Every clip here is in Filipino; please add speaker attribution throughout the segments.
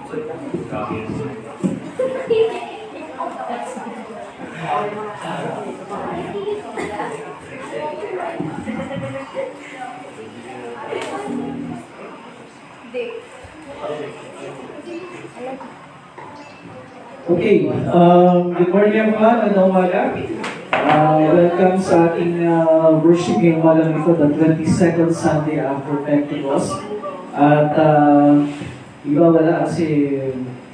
Speaker 1: Okay, good morning everyone, ano umaga. Welcome sa ating worship ngayong umaga nito, the 22nd Sunday after Pentecost. At iba wala kasi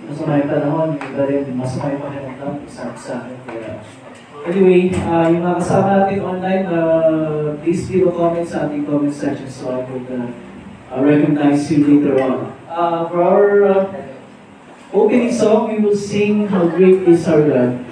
Speaker 1: masama yung panahon, iba rin masama yung panahon sa akin. Anyway, yung mga kasama natin online, please leave a comment sa ating comment section so I could recognize you later on. For our opening song, we will sing How Great Is Our God.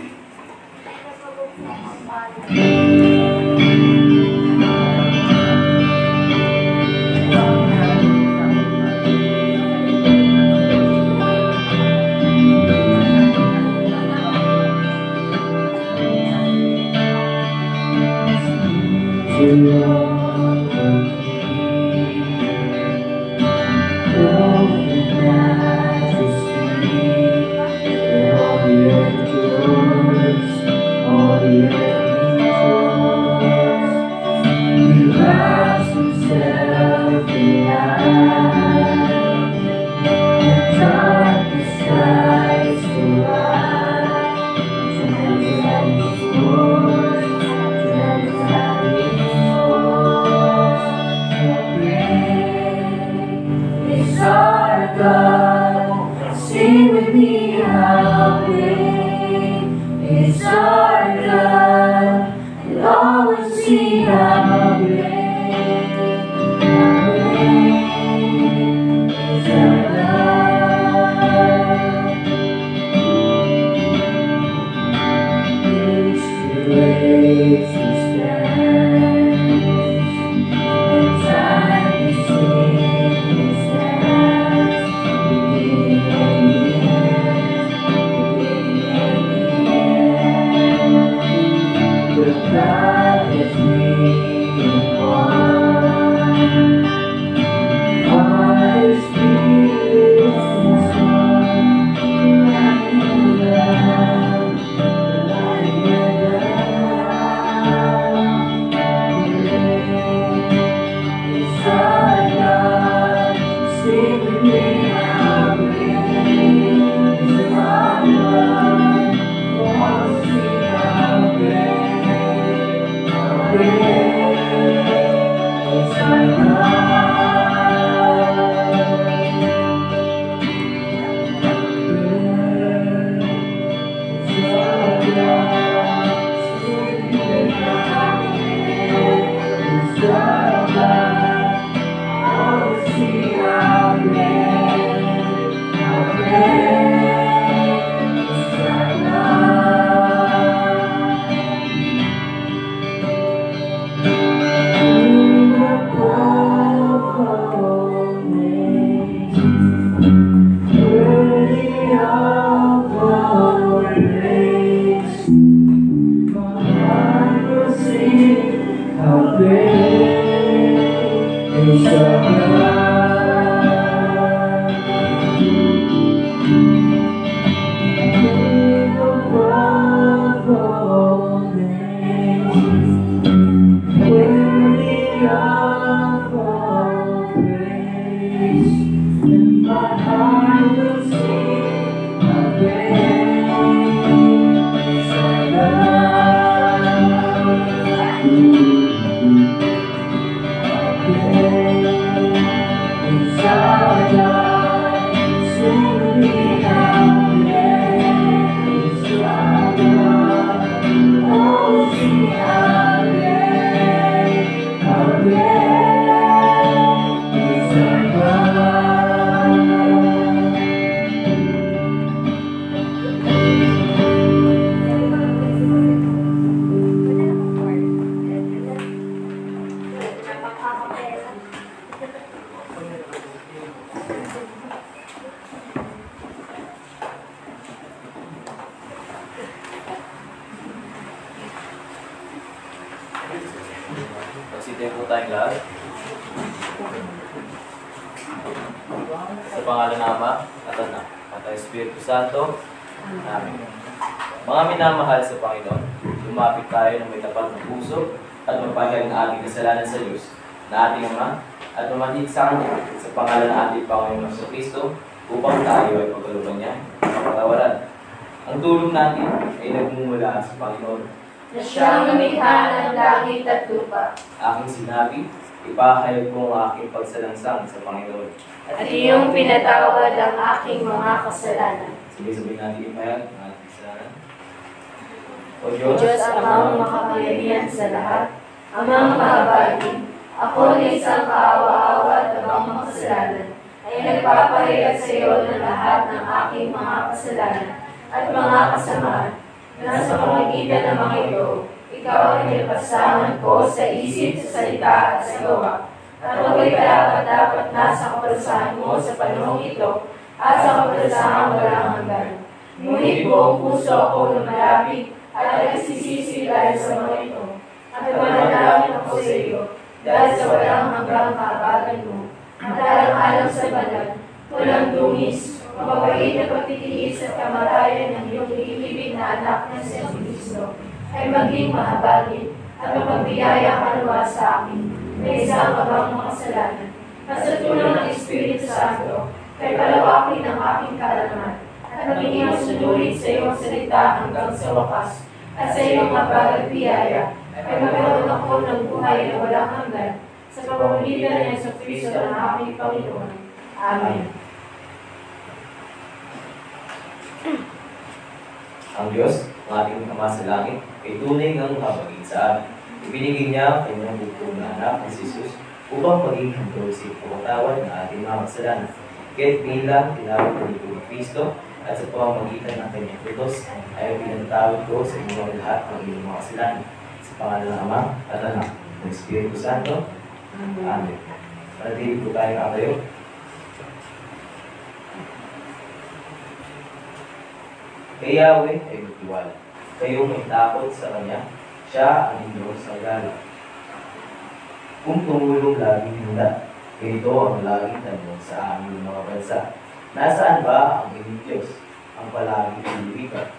Speaker 2: Pagsitayin po tayong lahat. Sa pangalan ng Ama at Anak at at ang Espiritu Santo. Amen. Mga minamahal sa Panginoon, lumapit tayo ng may tapat na puso at magpahayag ng ating kasalanan sa Diyos, na ating Ama, at mamanhid sa Kanya sa pangalan ng ating Panginoon sa Kristo, upang tayo ay pagkalooban niya, mapatawaran. Ang tulong natin ay nagmumula sa Panginoon,
Speaker 3: na siyang lumikha ng langit at lupa.
Speaker 2: aking sinabi, ipahayag ko ang aking pagsalangsang sa Panginoon.
Speaker 3: At iyong pinatawad ang aking mga kasalanan.
Speaker 2: Sabay-sabay natin ipahayag ang ating kasalanan. O
Speaker 3: O
Speaker 2: Diyos,
Speaker 3: Diyos, amang makapangyarihan sa lahat, amang mahabagin, ako na isang kaawa-awa at amang makasalanan, ay nagpapahayag sa iyo ng lahat ng aking mga kasalanan at mga kasamaan. Nasa pamagitan ng mga ito, ikaw ay nilapasahan ko sa isip, sa salita at sa gawa. At ako'y dapat nasa kaparusahan mo sa panahong ito at sa kaparusahan walang hanggan. Ngunit buong puso ako lumalapit at nagsisisi dahil sa mga ito. At manalangin ako sa iyo dahil sa walang hanggang kahabagan mo. At alang-alang sa banal, walang dungis, mababait na pagtitiis at kamatayan ng iyong iibig na anak na si Kristo ay maging mahabagin at mapagbiyaya ka nawa sa akin na isang abang makasalanan. At sa tulong ng Espiritu Santo, kay palawakin ang aking kaalaman at maging masunulit sa iyong salita hanggang sa wakas. At sa iyong mabagad biyaya, ay magkaroon ako ng buhay na walang hanggan sa pamamagitan niya sa Kristo ng aming Panginoon. Amen.
Speaker 2: ang Diyos, ang ating Ama sa langit, ay tunay ngang habagin sa amin. Ibinigay niya ang kanyang bugtong na anak na si Jesus upang maging handog sa pagkatawad ng ating mga kasalanan. Kaya't bilang tinawag ko ni Kristo at sa pamamagitan ng kanyang Kritos, ay pinatawag ko sa inyong lahat ng inyong mga kasalanan. Sa pangalan ng Ama at Anak ng Espiritu Santo. Amen. Manatili po tayo kayo. Kay Yahweh ay magtiwala. Kayong may takot sa Kanya, Siya ang inyong sanggala. Kung tumulong laging handa, ito ang laging tanong sa aming mga bansa. Nasaan ba ang inyong Diyos, ang palaging pilipitan?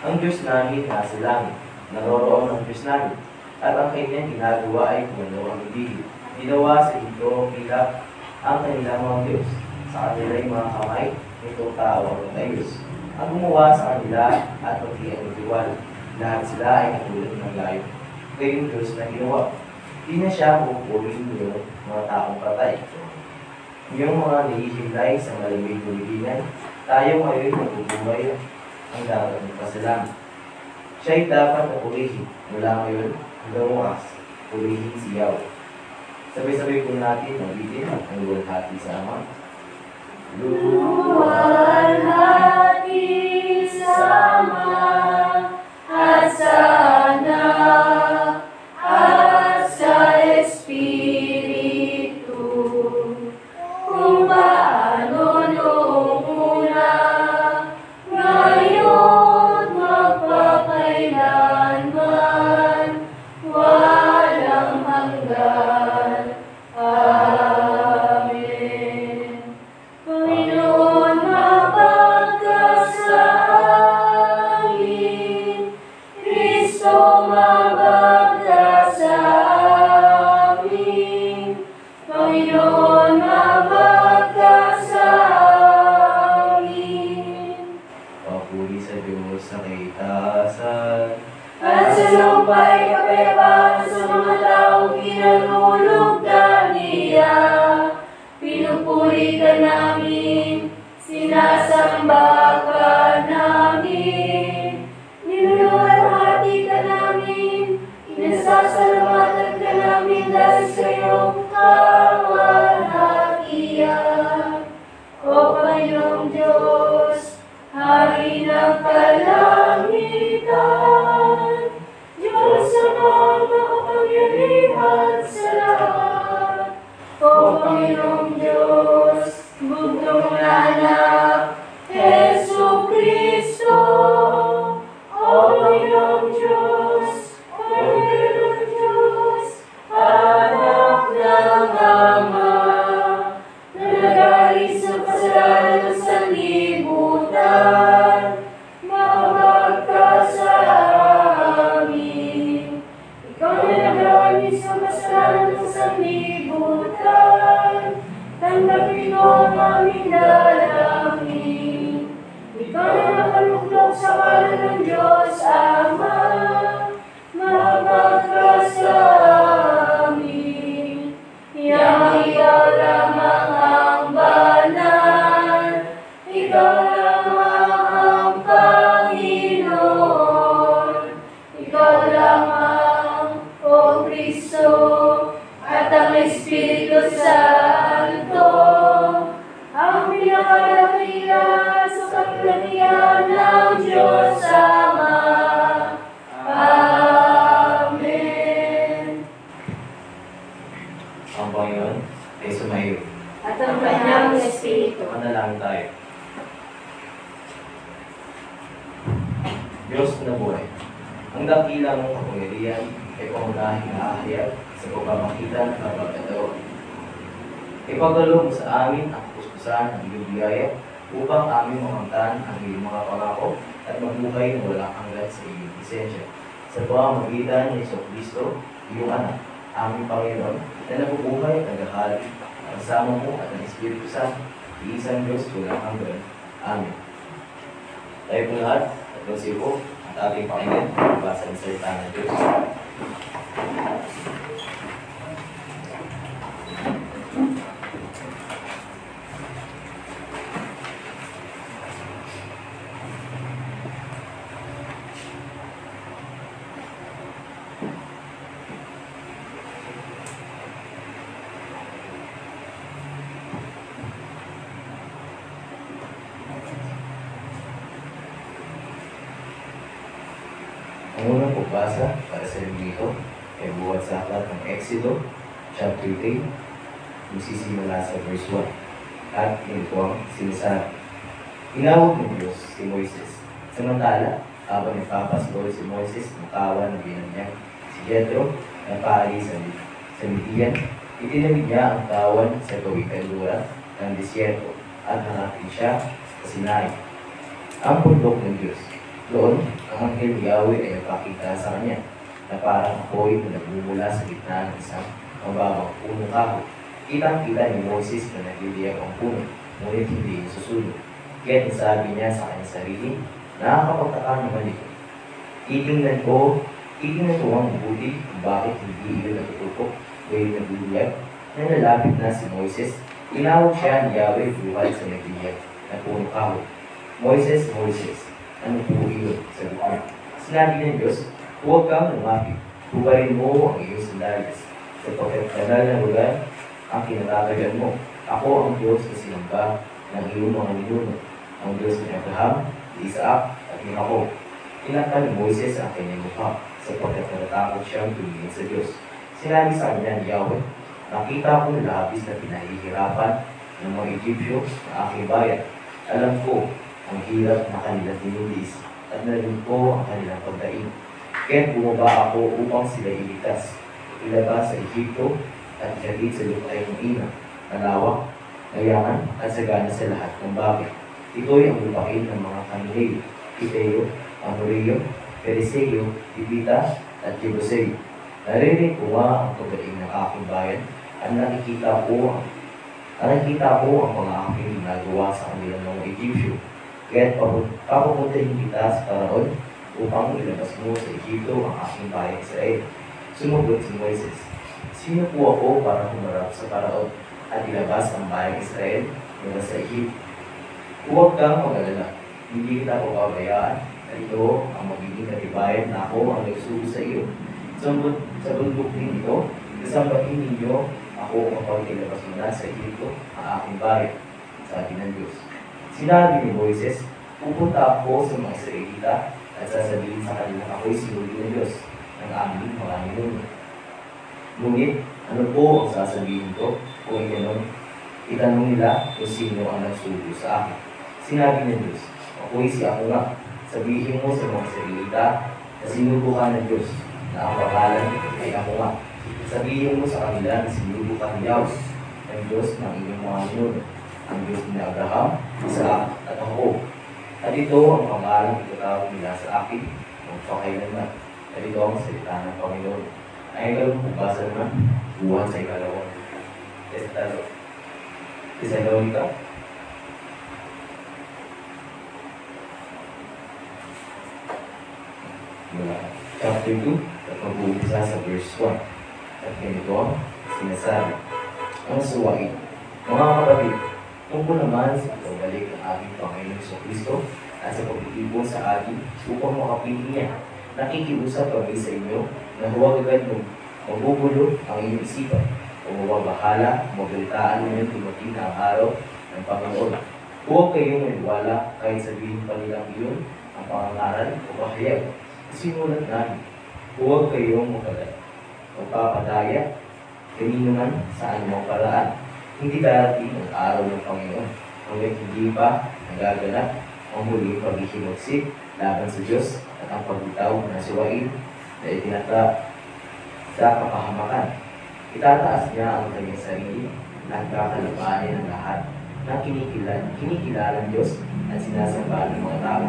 Speaker 2: Ang Diyos namin nasa langit, naroroon ang Diyos namin, at ang kanyang ginagawa ay kung ano ang ibigin. Ginawa sa ito ang hilap ang kanilang mga Diyos, sa kanilang mga kamay, nitong tao ang ayos. Ang gumawa sa kanila at magtiwala. Lahat sila ay katulad ng layo. Kayong Diyos na ginawa. Di na siya pupulin yung mga taong patay. Yung mga nihihimlay sa malamig na libingan, tayo ngayon magbubuhay ang dapat ng pasalamat. Siya'y dapat na purihin mula ngayon hanggang wakas. Purihin si Yahweh. Sabay-sabay po natin mabitin ang luwalhati sa Ama.
Speaker 3: Luwalhati sama at sa Anak at sa Espiritu, kung paano noong una, ngayon magpakailanman, walang hanggan. Amen. Panginoon, mabagkas sa amin. Kristo, mabagkas sa amin. Panginoon, mabagkas sa amin.
Speaker 2: Papuri sa Diyos sa kaitaasan.
Speaker 3: At sa lumpa'y kapayapaan sa mga taong kinalulugdan niya. Pinupuri ka namin, sinasamba ka namin, niluwalhati ka namin, inasasalamatan ka namin dahil sa iyong kawalhatian. O Panginoong Diyos, Hari ng kalangitan, Diyos amang makapangyarihan sa lahat. O Panginoong Diyos, bugtong na anak, Jesu Kristo. O Panginoong Diyos, Panginoong Diyos, anak ng Ama, na nagaling sa kasalanan ng sanlibutan, ikaw lamang ang Panginoon. Ikaw lamang, O Kristo, at ang Espiritu Santo, ang pinakadakilan sa kapilyhan ng Diyos Ama. Amen.
Speaker 2: Ang Panginoon ay sumayo.
Speaker 3: At ang kanyang Espiritu.
Speaker 2: Manalangin tayo. Diyos na buhay, ang dakila mong kapangyarihan ay pangunahing nakahayag sa pagpapakita ng kapagkataon. Ipagalo mo sa amin ang kuskusan ng iyong biyaya upang aming makamtan ang iyong mga pangako at mabuhay na walang hanggan sa iyong presensya. Sa pamamagitan ni Hesus Kristo, iyong anak, aming Panginoon, na nabubuhay at naghahari, ang kasama mo at ang Espiritu Santo, iisang Diyos walang hanggan. Amen. Tayo po lahat at magsipo at ating pakinggan basa ng salita ng Diyos. Ang unang pagbasa para sa linggo ay buhat sa aklat ng Exodo, chapter 3, magsisimula sa verse 1. At ito ang sinasabi. Tinawag ng Diyos si Moises. Samantala, habang nagpapasloy si Moises ng kawan ng binan niya, si Jethro, na pari sa Midian, itinawid niya ang kawan sa gawing kanluran ng disyerto at hanapin siya sa Sinai, ang bundok ng Diyos. Doon, ang anghel ni Yahweh ay nagpakita sa kanya na parang apoy na nagmumula sa gitna ng isang mababang punong kahoy. Kitang-kita ni Moses na nagliliyag ang puno, ngunit hindi susunod. Kaya nasabi niya sa kanyang sarili, nakakapagtaka naman ito. Titingnan ko ang mabuti kung bakit hindi ito natututok o yung nagliliyag. Nang nalapit na si Moses, tinawag siya ni Yahweh buhay sa nagliliyag na punong kahoy. Moses, Moses, ano po iyon? Sabi niya. Sinabi ng Diyos, huwag kang lumapit. Hubarin mo ang iyong sandalyas. Sapagkat kanal ng lugar ang kinatatagan mo. Ako ang Diyos na sinamba ng iyong mga ninuno. Ang Diyos ni Abraham, ni Isaac, at ni Jacob. Tinakpan ni Moises ang kanyang mukha sapagkat natatakot siyang tumingin sa Diyos. Sinabi sa kanya ni Yahweh, nakita ko na labis na pinahihirapan ng mga Egyptyo na aking bayan. Alam ko ang hirap na kanilang tinubis at narinig ko ang kanilang pagdaing. Kaya bumaba ako upang sila iligtas, ilabas sa Egypto at ihatid sa lupay ng ina, malawak, mayaman at sagana sa lahat ng bagay. Ito'y ang lupain ng mga Kanileo, Hiteo, Amorio, Periseo, Hivita at Jebuseo. Narinig ko ang pagdaing ng aking bayan at nakikita ko ang mga aking ginagawa sa kanilang mga Egyptyo. Kaya't papapuntahin kita sa Paraon upang ilabas mo sa Egypto ang aking bayan Israel. Sumagot si Moises, sino po ako para humarap sa Paraon at ilabas ang bayan Israel mula sa Egypto? Huwag kang mag-alala, hindi kita pababayaan at ito ang magiging katibayan na ako ang nagsugo sa iyo. Sa bundok din ito, kasambahin ninyo ako kapag ilabas mo na sa Egypto ang aking bayan, sabi ng Diyos. Sinabi ni Moises, pupunta ako sa mga Israelita at sasabihin sa kanila ako'y sinuli ng Diyos ng aming mga ninuno. Ngunit, ano po ang sasabihin ko kung gano'n? Itanong nila kung sino ang nagsugo sa akin. Sinabi ng Diyos, ako'y si ako nga. Sabihin mo sa mga Israelita na sinugo ka ng Diyos na ang pangalan ay ako nga. Sabihin mo sa kanila na sinugo ka ng Yahweh, ang Diyos ng inyong mga ninuno, ang Diyos ni Abraham, Isaac at Jacob. At ito ang pangalang itatawag nila sa akin magpakailanman. At ito ang salita ng Panginoon. Ay ikalawang pagbasa naman, buwan sa ikalawang Tesalonica. Chapter 2, at mag-uumpisa sa verse 1. At ganito ang sinasabi. Ang suwain. Mga kapatid, tungkol naman sa pagbalik ng ating Panginoon Kristo at sa pag-iibon sa atin upang makapiling niya. Nakikiusap kami sa inyo na huwag agad magugulo ang inyong isipan o mababahala, mabalitaan ninyo dumating na ang araw ng Panginoon. Huwag kayong maniwala kahit sabihin pa nilang iyon ang pangangaral o pahayag. Sinulat namin, huwag kayong magpapadaya kanino man sa anumang paraan. Hindi darating ang araw ng Panginoon hanggang hindi pa nagaganap ang huling paghihimagsik laban sa Diyos at ang pagbitaw na siwain na itinata sa kapahamakan. Itataas niya ang kanyang sarili at kakalabanin ang lahat na kinikilalang Diyos at sinasamba ng mga tao.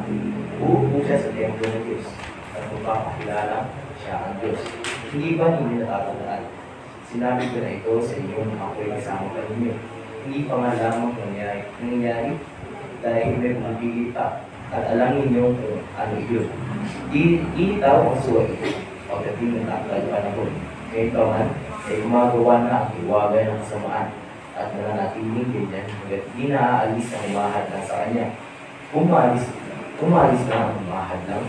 Speaker 2: Uupo siya sa templo ng Diyos at magpapakilala siya ang Diyos. Hindi ba ninyo natatandaan? Sinabi ko na ito sa inyo nung ako'y kasama pa ninyo. Hindi pa nga lamang nangyari dahil may pumipili pa at alam ninyo kung ano iyon. Initaw ang suwa ito pagdating ng takal panahon. Ngayon pa man ay gumagawa na ang iwaga ng kasamaan at nananatiling ganyan hanggat di naaalis ang umahad lang sa kanya. Umalis na ang umahad lang,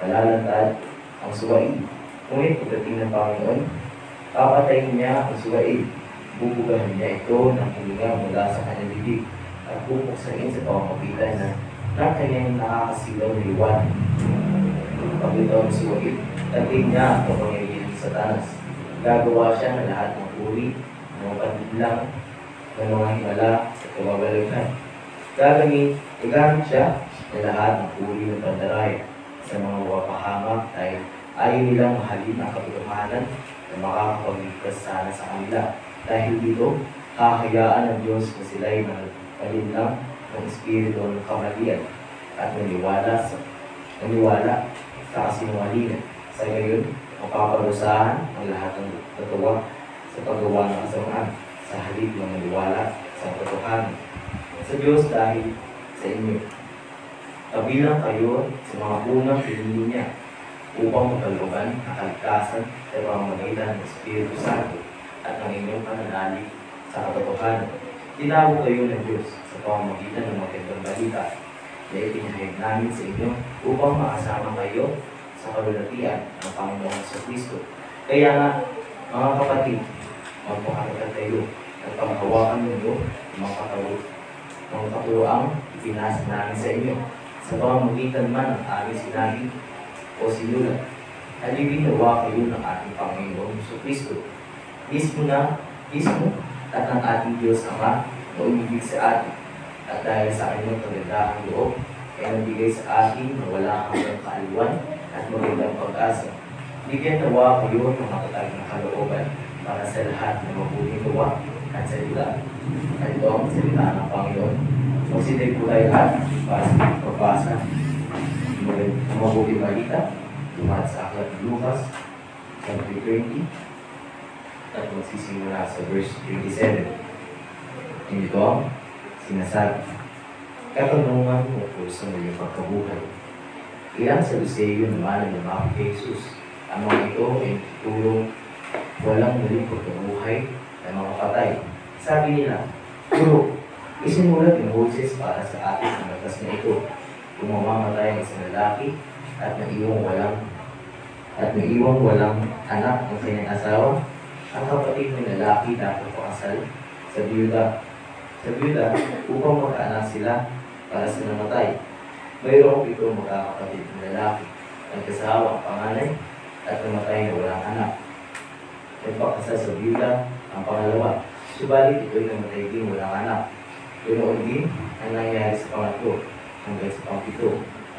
Speaker 2: malalantad ang suwain. Ngunit pagdating ng Panginoon, papatayin niya ang suwain. Bubugahan niya ito ng hininga mula sa kanyang bibig at bubuksain sa pamamagitan ng kanyang nakakasilaw na liwan. Pagkitaw ng suwain, tating niya ang kapangyarihan ng Satanas. Gagawa siya ng lahat ng uri, ng pandilang, ng mga himala at kababalaghan. Gagamit siya ng lahat ng uri ng pandaraya sa mga wapahamak dahil ayaw nilang mahalin ang katotohanan na makakapagligtas sana sa kanila. Dahil dito, hahayaan ng Diyos na sila'y malinlang ng espiritu ng kamalian at maniwala sa kasinungalingan. Sa gayon, mapaparusahan ang lahat ng tatawa sa paggawa ng kasamaan sa halip ng maniwala sa katotohanan. Sa Diyos dahil sa inyo, kabilang kayo sa mga unang pinili niya upang magkalugan ang kaligtasan sa pamamagitan ng Espiritu Santo at ang inyong pananalig sa katotohanan. Tinawag kayo ng Diyos sa pamamagitan ng magandang balita na ipinahayag namin sa inyo upang makasama kayo sa kalulatian ng Panginoon sa Kristo. Kaya nga, mga kapatid, magpakatagal kayo at panghawakan ninyo mga katuroang ipinasa namin sa inyo sa pamamagitan man ng aming sinabi o sinulat. Alibin nawa kayo ng ating Panginoon sa Kristo. Mismo at ang ating Diyos Ama na umibig sa atin at dahil sa kanyang kagandahang loob ay nabigay sa atin na wala hanggang kaaliwan at magandang pag-asa. Bigyan nawa kayo ng matatag na kalooban para sa lahat ng mabuting gawa at salita. At ito ang salita ng Panginoon. Magsiday po tayo lahat para sa pagbasa ng mabuting balita dumaan sa aklat ng Lucas chapter 20 at magsisimula sa verse 27. Ito ang sinasabi. Katanungan mo po sa iyong pagkabuhay. Ilang Saduseyo naman ang lumapit kay Jesus. Ang mga ito ay tulong walang muling pagkabuhay ng mga patay. Sabi nila, Guro, isinulat ni Moses para sa atin ang batas na ito. Kung mamamatay ang isang lalaki at naiwang walang anak ng kanyang asawa, ang kapatid ng lalaki dapat pakasal sa biyuda upang magkaanak sila para sa namatay. Mayroong pitong magkakapatid ng lalaki, nagkasawa ang panganay at namatay na walang anak. Nagpakasal sa biyuda ang pangalawa, subalit ito'y namatay din walang anak. Ganoon din ang nangyari sa pangatlo hanggang sa pangpito,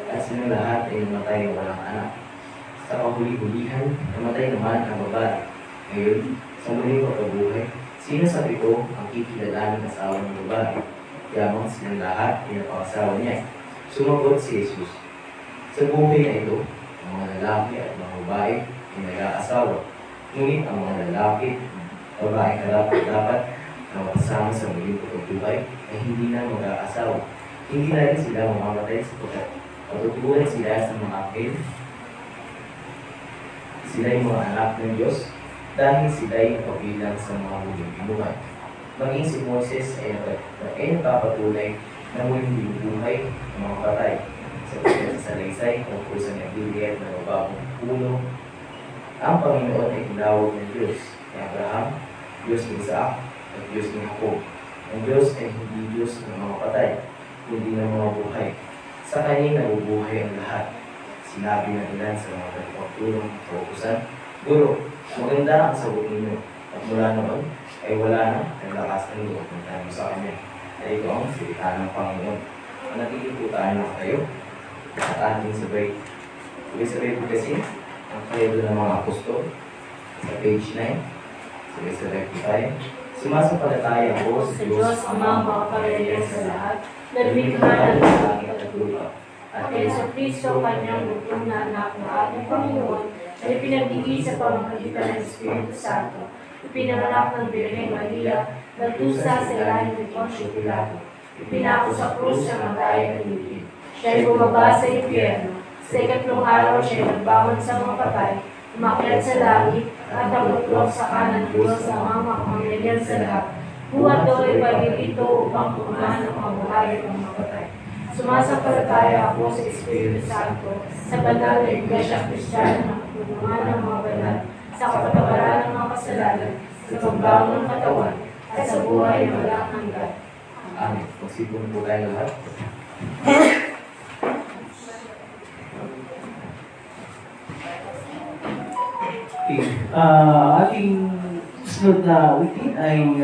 Speaker 2: at silang lahat ay namatay na walang anak. Sa kahuli-hulihan, namatay naman ang babae. Ngayon, sa muling pagkabuhay, sino sa pito ang kikilalaning asawa ng babae? Yamang silang lahat ay napakasawa niya. Sumagot si Jesus, sa buhay na ito, ang mga lalaki at mga babae ay nag-aasawa. Ngunit ang mga lalaki at babae dapat na makasama sa muling pagkabuhay ay hindi na mag-aasawa. Hindi na rin sila mamamatay sapagkat patutuhan sila sa mga akin. Sila ay mga anak ng Diyos dahil sila ay kabilang sa mga muling binuhay. Maging si Moses ay nagpapatunay na muling binubuhay ng mga dalisay ng pusang nagbibigay ng mababang puno. Ang Panginoon ay tinawag ng Diyos ni Abraham, Diyos ni Isaac, at Diyos ni Jacob. Ang Diyos ay hindi Diyos ng mga patay, kundi ng mga buhay. Sa Kanya nabubuhay ang lahat. Sinabi ng ilan sa mga nagpapulong kautusan, Guro, maganda ang sagot ninyo. At mula noon ay wala na naglakas ng loob ng tanong sa Kanya. Ay ito ang salita ng Panginoon. Manatili po tayo na kayo at ating sabay kasi ang kredo ng mga apostol sa page 9. Sabay po tayo. Sumasampalataya ako
Speaker 3: Sa Diyos, Ama, makapangyarihan sa lahat, na lumikha ng langit at lupa. At kay Yesu Cristo, Kanyang bugtong na anak ng ating Panginoon, na ipinagdigit sa pamamagitan ng Espiritu Santo, ipinanganak ng Birheng Maria, nagdusa sa ilalim ni Poncio Pilato, ipinako sa krus sa matay ng libid. Siya ay bumaba sa impyerno. Sa ikatlong araw siya ay nagbangon sa mga patay, umakyat sa langit, at nabuklog sa kanan ng Diyos na mga makapangyarihan sa lahat. Buhat daw ay pagilito upang pumahan ang mabuhay ng mga patay. Sumasampalataya ako sa Espiritu Santo, sa banal na Iglesia Kristiyana ng kapulungan ng mga banal, sa kapatawaran ng mga kasalanan, sa pagbago ng katawan, at sa buhay na walang hanggan.
Speaker 2: Amen. Magsipon po tayo lahat.
Speaker 1: Ating sunod na wiki ay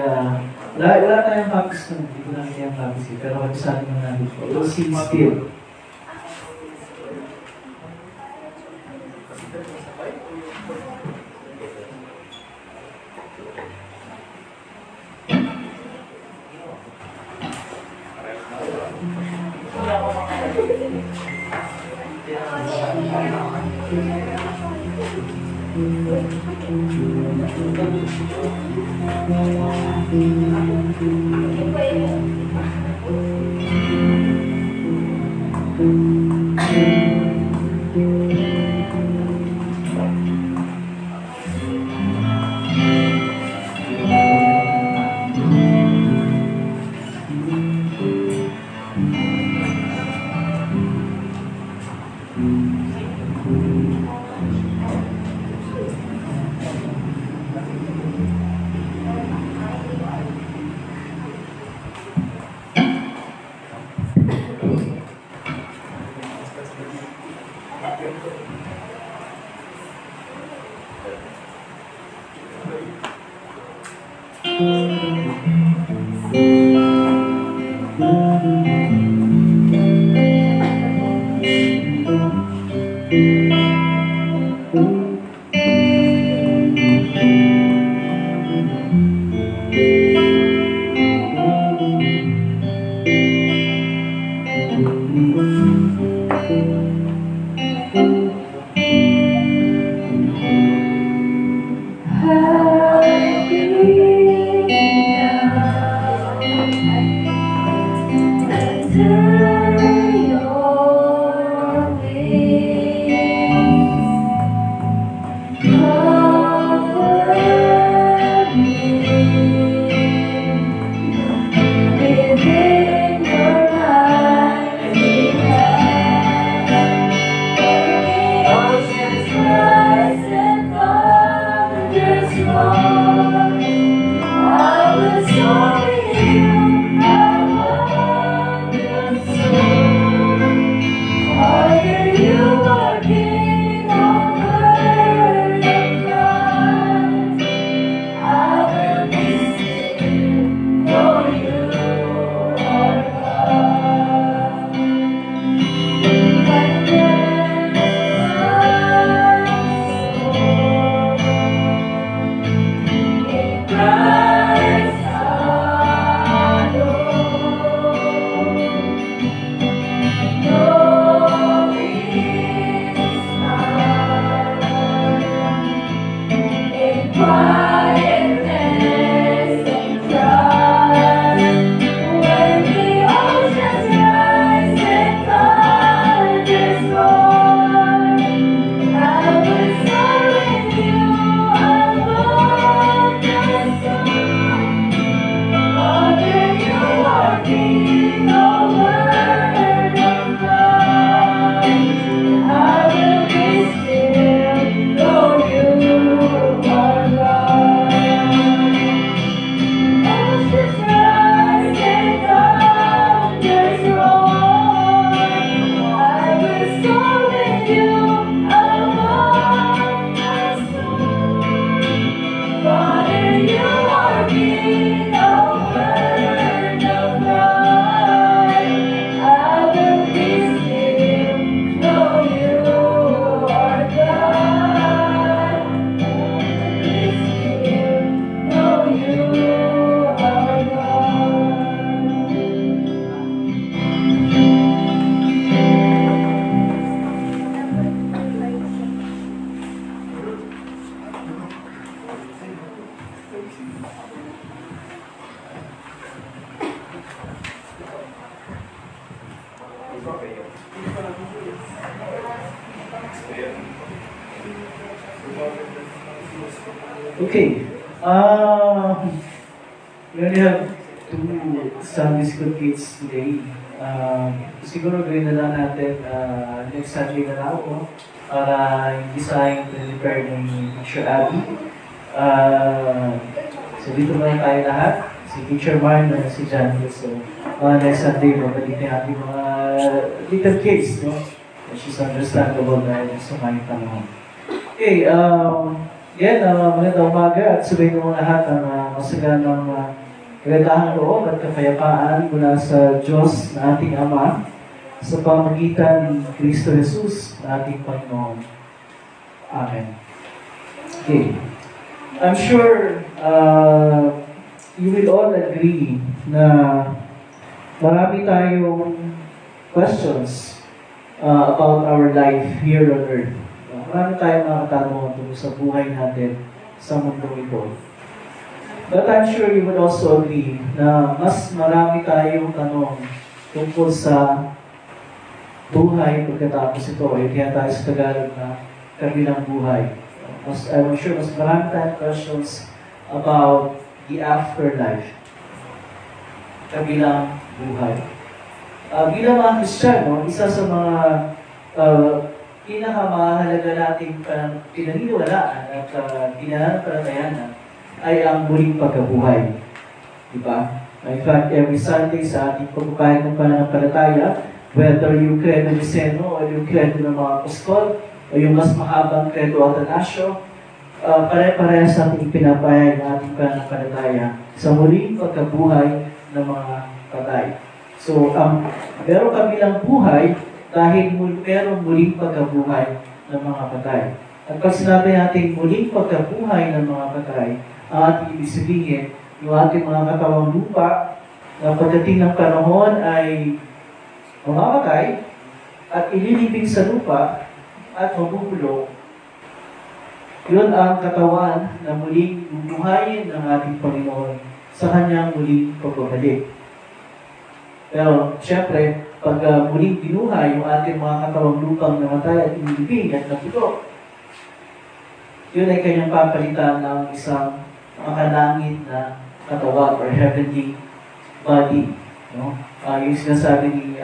Speaker 1: wala tayong copies ng hindi ko namin yung copies pero kapisahin mo natin po. We'll see still. Okay. We only have 2 Sunday school kids today. Siguro gawin na lang natin next Sunday na lang ako para hindi sayang prepare ng Teacher Abby. So dito muna tayo lahat. Si Teacher Marn at si John. So next Sunday, babalik na ating mga little kids, no? Which is understandable dahil sa mga tanong. Okay, magandang umaga at sabihin mo lahat ang masaganang kagandahang loob at kapayapaan mula sa Diyos na ating Ama sa pamagitan ni Kristo Jesus na ating Panginoon. Amen. Okay. I'm sure you will all agree na marami tayong questions about our life here on earth. Marami tayong mga katanungan tungkol sa buhay natin sa mundong ito. But I'm sure you would also agree na mas marami tayong tanong tungkol sa buhay pagkatapos ito. Yung kaya tayo sa Tagalog na kabilang buhay. I'm sure mas marami tayong questions about the afterlife. Kabilang buhay. Bilang mga Kristiyano, isa sa mga pinakamahalaga nating pinaniniwalaan at pinanampalatayaan ay ang muling pagkabuhay. Diba? In fact, every Sunday sa ating pagpapahid ng pananampalataya, whether yung credo ni Seno o yung credo ng mga apostol o yung mas mahabang credo Atanasio, pare-pareha sa ating pinapahid ng ating pananampalataya sa muling pagkabuhay ng mga patay. So, meron kabilang buhay dahil merong muling pagkabuhay ng mga patay. At pag sinabi natin muling pagkabuhay ng mga patay, ang ating ibig sabihin, yung ating mga katawang lupa na pagdating ng panahon ay mamamatay at ililibing sa lupa at mabubulok. Yun ang katawan na muling bubuhayin ng ating Panginoon sa kanyang muling pagbabalik. Pero, syempre, pag muling binuhay yung ating mga katawang lupang namatay at inilibing at nabulok, yun ay kanyang papalitan ng isang makalangit na katawan or heavenly body. No? Yung sinasabi ni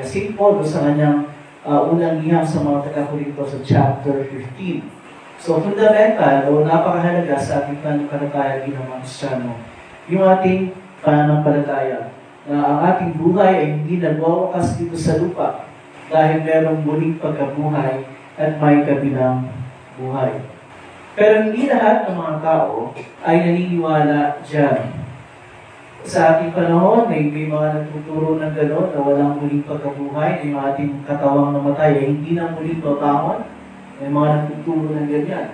Speaker 1: St. Paul sa kanyang unang liham sa mga taga-Korinto sa chapter 15. So, fundamental o napakahalaga sa ating pananampalataya bilang mga Kristiyano, yung ating pananampalataya na ang ating buhay ay hindi nagwawakas dito sa lupa dahil merong muling pagkabuhay at may kabilang buhay. Pero hindi lahat ng mga tao ay naniniwala dyan. Sa ating panahon, may mga nagtuturo ng gano'n na walang muling pagkabuhay, na yung ating katawang namatay ay hindi na muling babangon. May mga nagtuturo ng ganyan.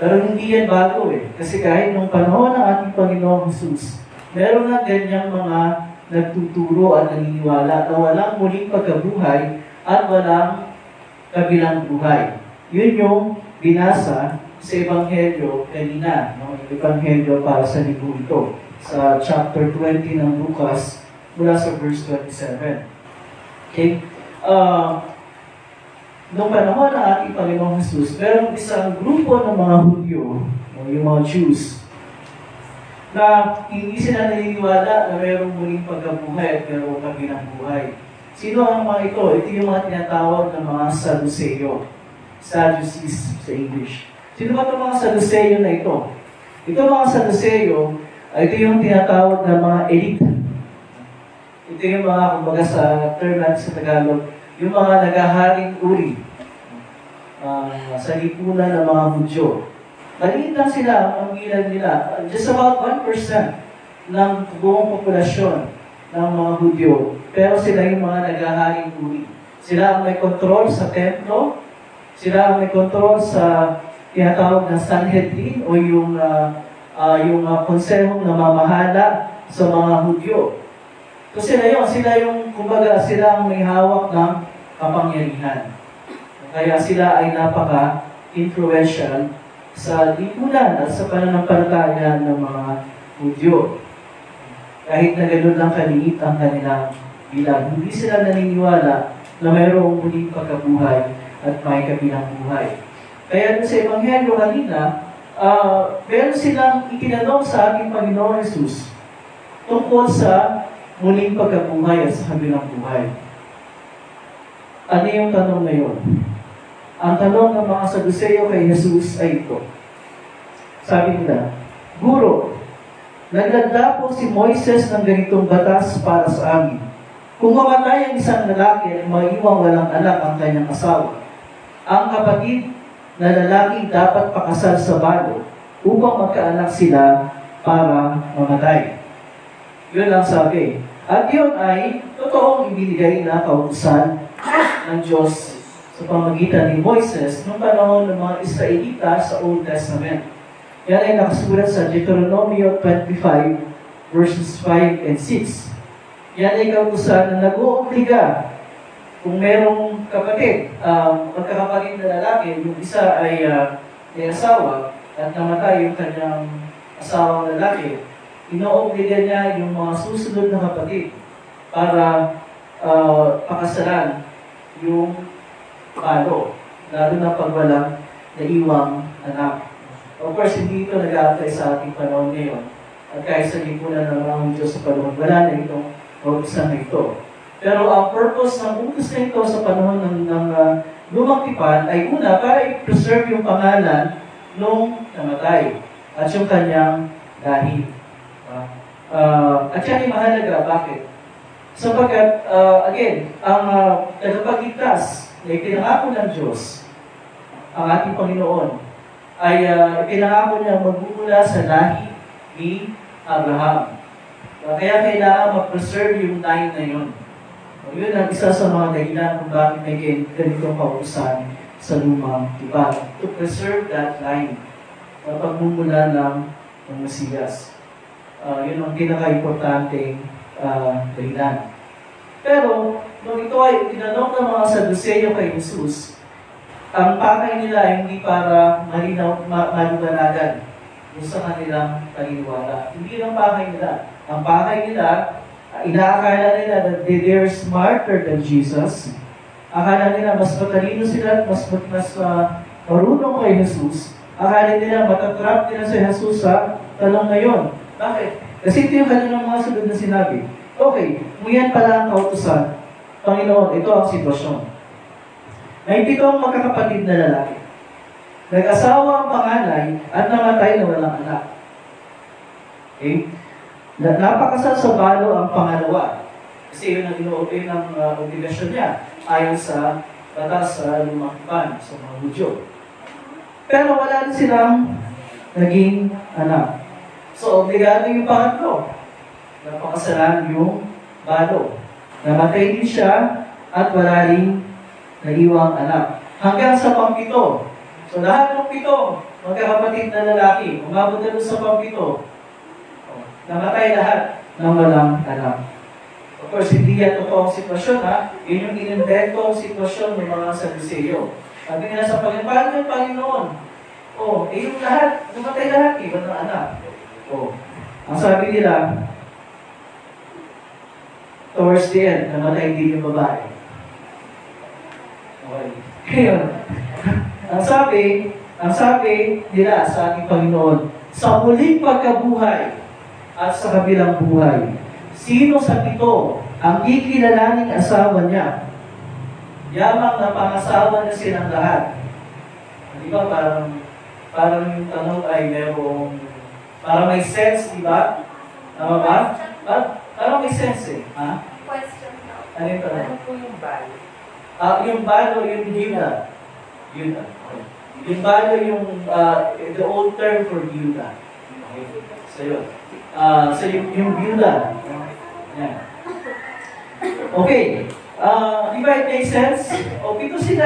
Speaker 1: Pero hindi yan bago eh. Kasi kahit nung panahon ng ating Panginoong Jesus, meron na ganyang mga nagtuturo at naniniwala na walang muling pagkabuhay at walang kabilang buhay. Yun yung binasa sa Ebanghelyo kanina, no? Yung Ebanghelyo para sa linggo ito, sa chapter 20 ng Lucas, mula sa verse 27. Okay? Noong panahon ng ating Panginoong Jesus, meron isang grupo ng mga Hudyo, yung mga Jews, na hindi sila naniniwala na mayroong muling pagkabuhay at mayroong kabilang buhay. Sino ang mga ito? Ito yung mga tinatawag ng mga Sadduceo. Sadducees sa English. Sino ba itong mga Sadduceo na ito? Ito mga Sadduceo, ito yung tinatawag ng mga elite. Ito yung mga, kumbaga sa term natin sa Tagalog, yung mga naghaharing uri sa lipunan ng mga Hudyo. Maliit lang sila, ang ilan nila. Just about 1% ng buong populasyon ng mga Hudyo. Pero sila yung mga naghaharing uri. Sila ang may control sa templo. Sila ang may control sa tinatawag na Sanhedrin o yung konsehong namamahala sa mga Hudyo. So sila yung, kumbaga, sila ang may hawak ng kapangyarihan. Kaya sila ay napaka-influential sa lipunan at sa pananampalataya ng mga Hudyo. Kahit na gano'n lang kaliit ang kanilang bilang hindi sila naniniwala na mayroong muling pagkabuhay at may kabilang buhay. Kaya sa Ebanghelyo kanina, meron silang itinanong sa ating Panginoon Jesus tungkol sa muling pagkabuhay at sa kabilang buhay. Ano yung tanong na yun? Ang tanong ng mga Saduceo kay Jesus ay ito. Sabi nila, Guro, nagladla po si Moises ng ganitong batas para sa amin. Kung mamatay ang isang lalaki at maiwang walang anak ang kanyang asawa, ang kapatid na lalaki dapat pakasal sa balo upang magkaanak sila para mamatay. Yun ang sabi. At yun ay totoong ibinigay na kautusan ng Diyos sa pamagitan ni Moises noong panahon ng mga Israelita sa Old Testament. Yan ay nakasulat sa Deuteronomy 25 verses 5 and 6. Yan ay kautusan na nag-uubliga kung merong kapatid, magkakapatid na lalaki, yung isa ay may asawa at namatay yung kanyang asawang lalaki, ino-obliga niya yung mga susunod na kapatid para pakasalan yung palo, lalo na pag walang naiwang anak. Of course, hindi ito nag-aantay sa ating panahon ngayon. At kahit sa lipunan ng mga Diyos sa panahon, wala na itong utusan na ito. Pero ang purpose ng utos na ito sa panahon ng lumang tipan ay una, para i-preserve yung pangalan nung namatay at yung kanyang lahi. At yan ay mahalaga. Bakit? Sapagkat, again, ang tagapagligtas na ipinangako ng Diyos, ang ating Panginoon, ay ipinangako niya magmumula sa lahi ni Abraham. Kaya kailangan mag-preserve yung line na yun. Yun ang isa sa mga dahilan kung bakit may ganitong kautusan sa lumang tipan. To preserve that line na pagmumula ng Mesiyas. Yun ang pinaka-importanteng dahilan. Pero, nung ito ay tinanong ng mga Saduceo kay Jesus, ang pakay nila ay hindi para maluwanagan sa kanilang paniniwala. Hindi lang pakay nila. Ang pakay nila, inaakala nila that they're smarter than Jesus. Akala nila mas matalino sila, mas marunong kay Jesus. Akala nila matatrap nila si Jesus sa tanong ngayon. Bakit? Kasi ito yung kanilang mga sunod na sinabi. Okay, kung yan pala ang kautusan, Panginoon, ito ang sitwasyon. May 7 magkakapatid na lalaki. Nag-asawa ang panganay at namatay na walang anak. Okay? Napakasal sa balo ang pangalawa. Kasi yun ang inuupin ng obligasyon niya ayon sa batas sa lumang tipan sa mga Hudyo. Pero wala na silang naging anak. So, obligado yung pangatlo. Napakasalan yung balo. Namatay din siya at wala rin naiwang anak. Hanggang sa pang-7. So, lahat ng 7, magkakapatid na lalaki, umabot na sa pang-7. Namatay lahat ng walang anak. Of course, hindi yan totoong sitwasyon, ha? Yun yung in-inventong sitwasyon ng mga Saduceo. Sabi nila sa Panginoon, yung Panginoon? Yung lahat, namatay lahat, walang anak. Ang sabi nila, towards the end, namatay din yung babae. Okay. Ngayon, ang sabi nila sa ating Panginoon, sa muling pagkabuhay at sa kabilang buhay, sino sa 7 ang kikilalaning asawa niya? Yamang na pangasawa na silang lahat. Di ba parang yung tanong ay parang may sense, di ba? Tama ba? Parang may sense ha?
Speaker 3: Question now.
Speaker 1: Ano yung tanong?
Speaker 4: Ano po yung balo?
Speaker 1: Yung balo, yung Yuda. Okay. Yung balo, yung the old term for Yuda. Okay. So yun. So yung Yuda. Yan. Okay. Di ba it makes sense? Ito sila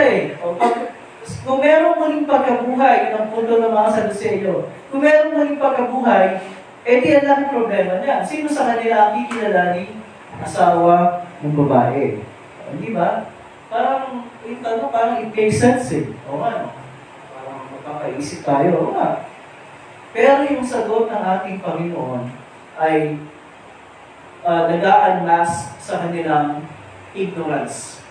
Speaker 1: kung merong muling pagkabuhay, yun ang punto ng mga Saduceo, kung merong muling pagkabuhay, di ang laking problema niya. Sino sa kanila ang kikilalaning asawa ng babae? Di ba? Parang, parang it makes sense O nga, parang magkakaisip tayo. O nga. Pero yung sagot ng ating Panginoon ay nag-aanlas sa kanilang ignorance.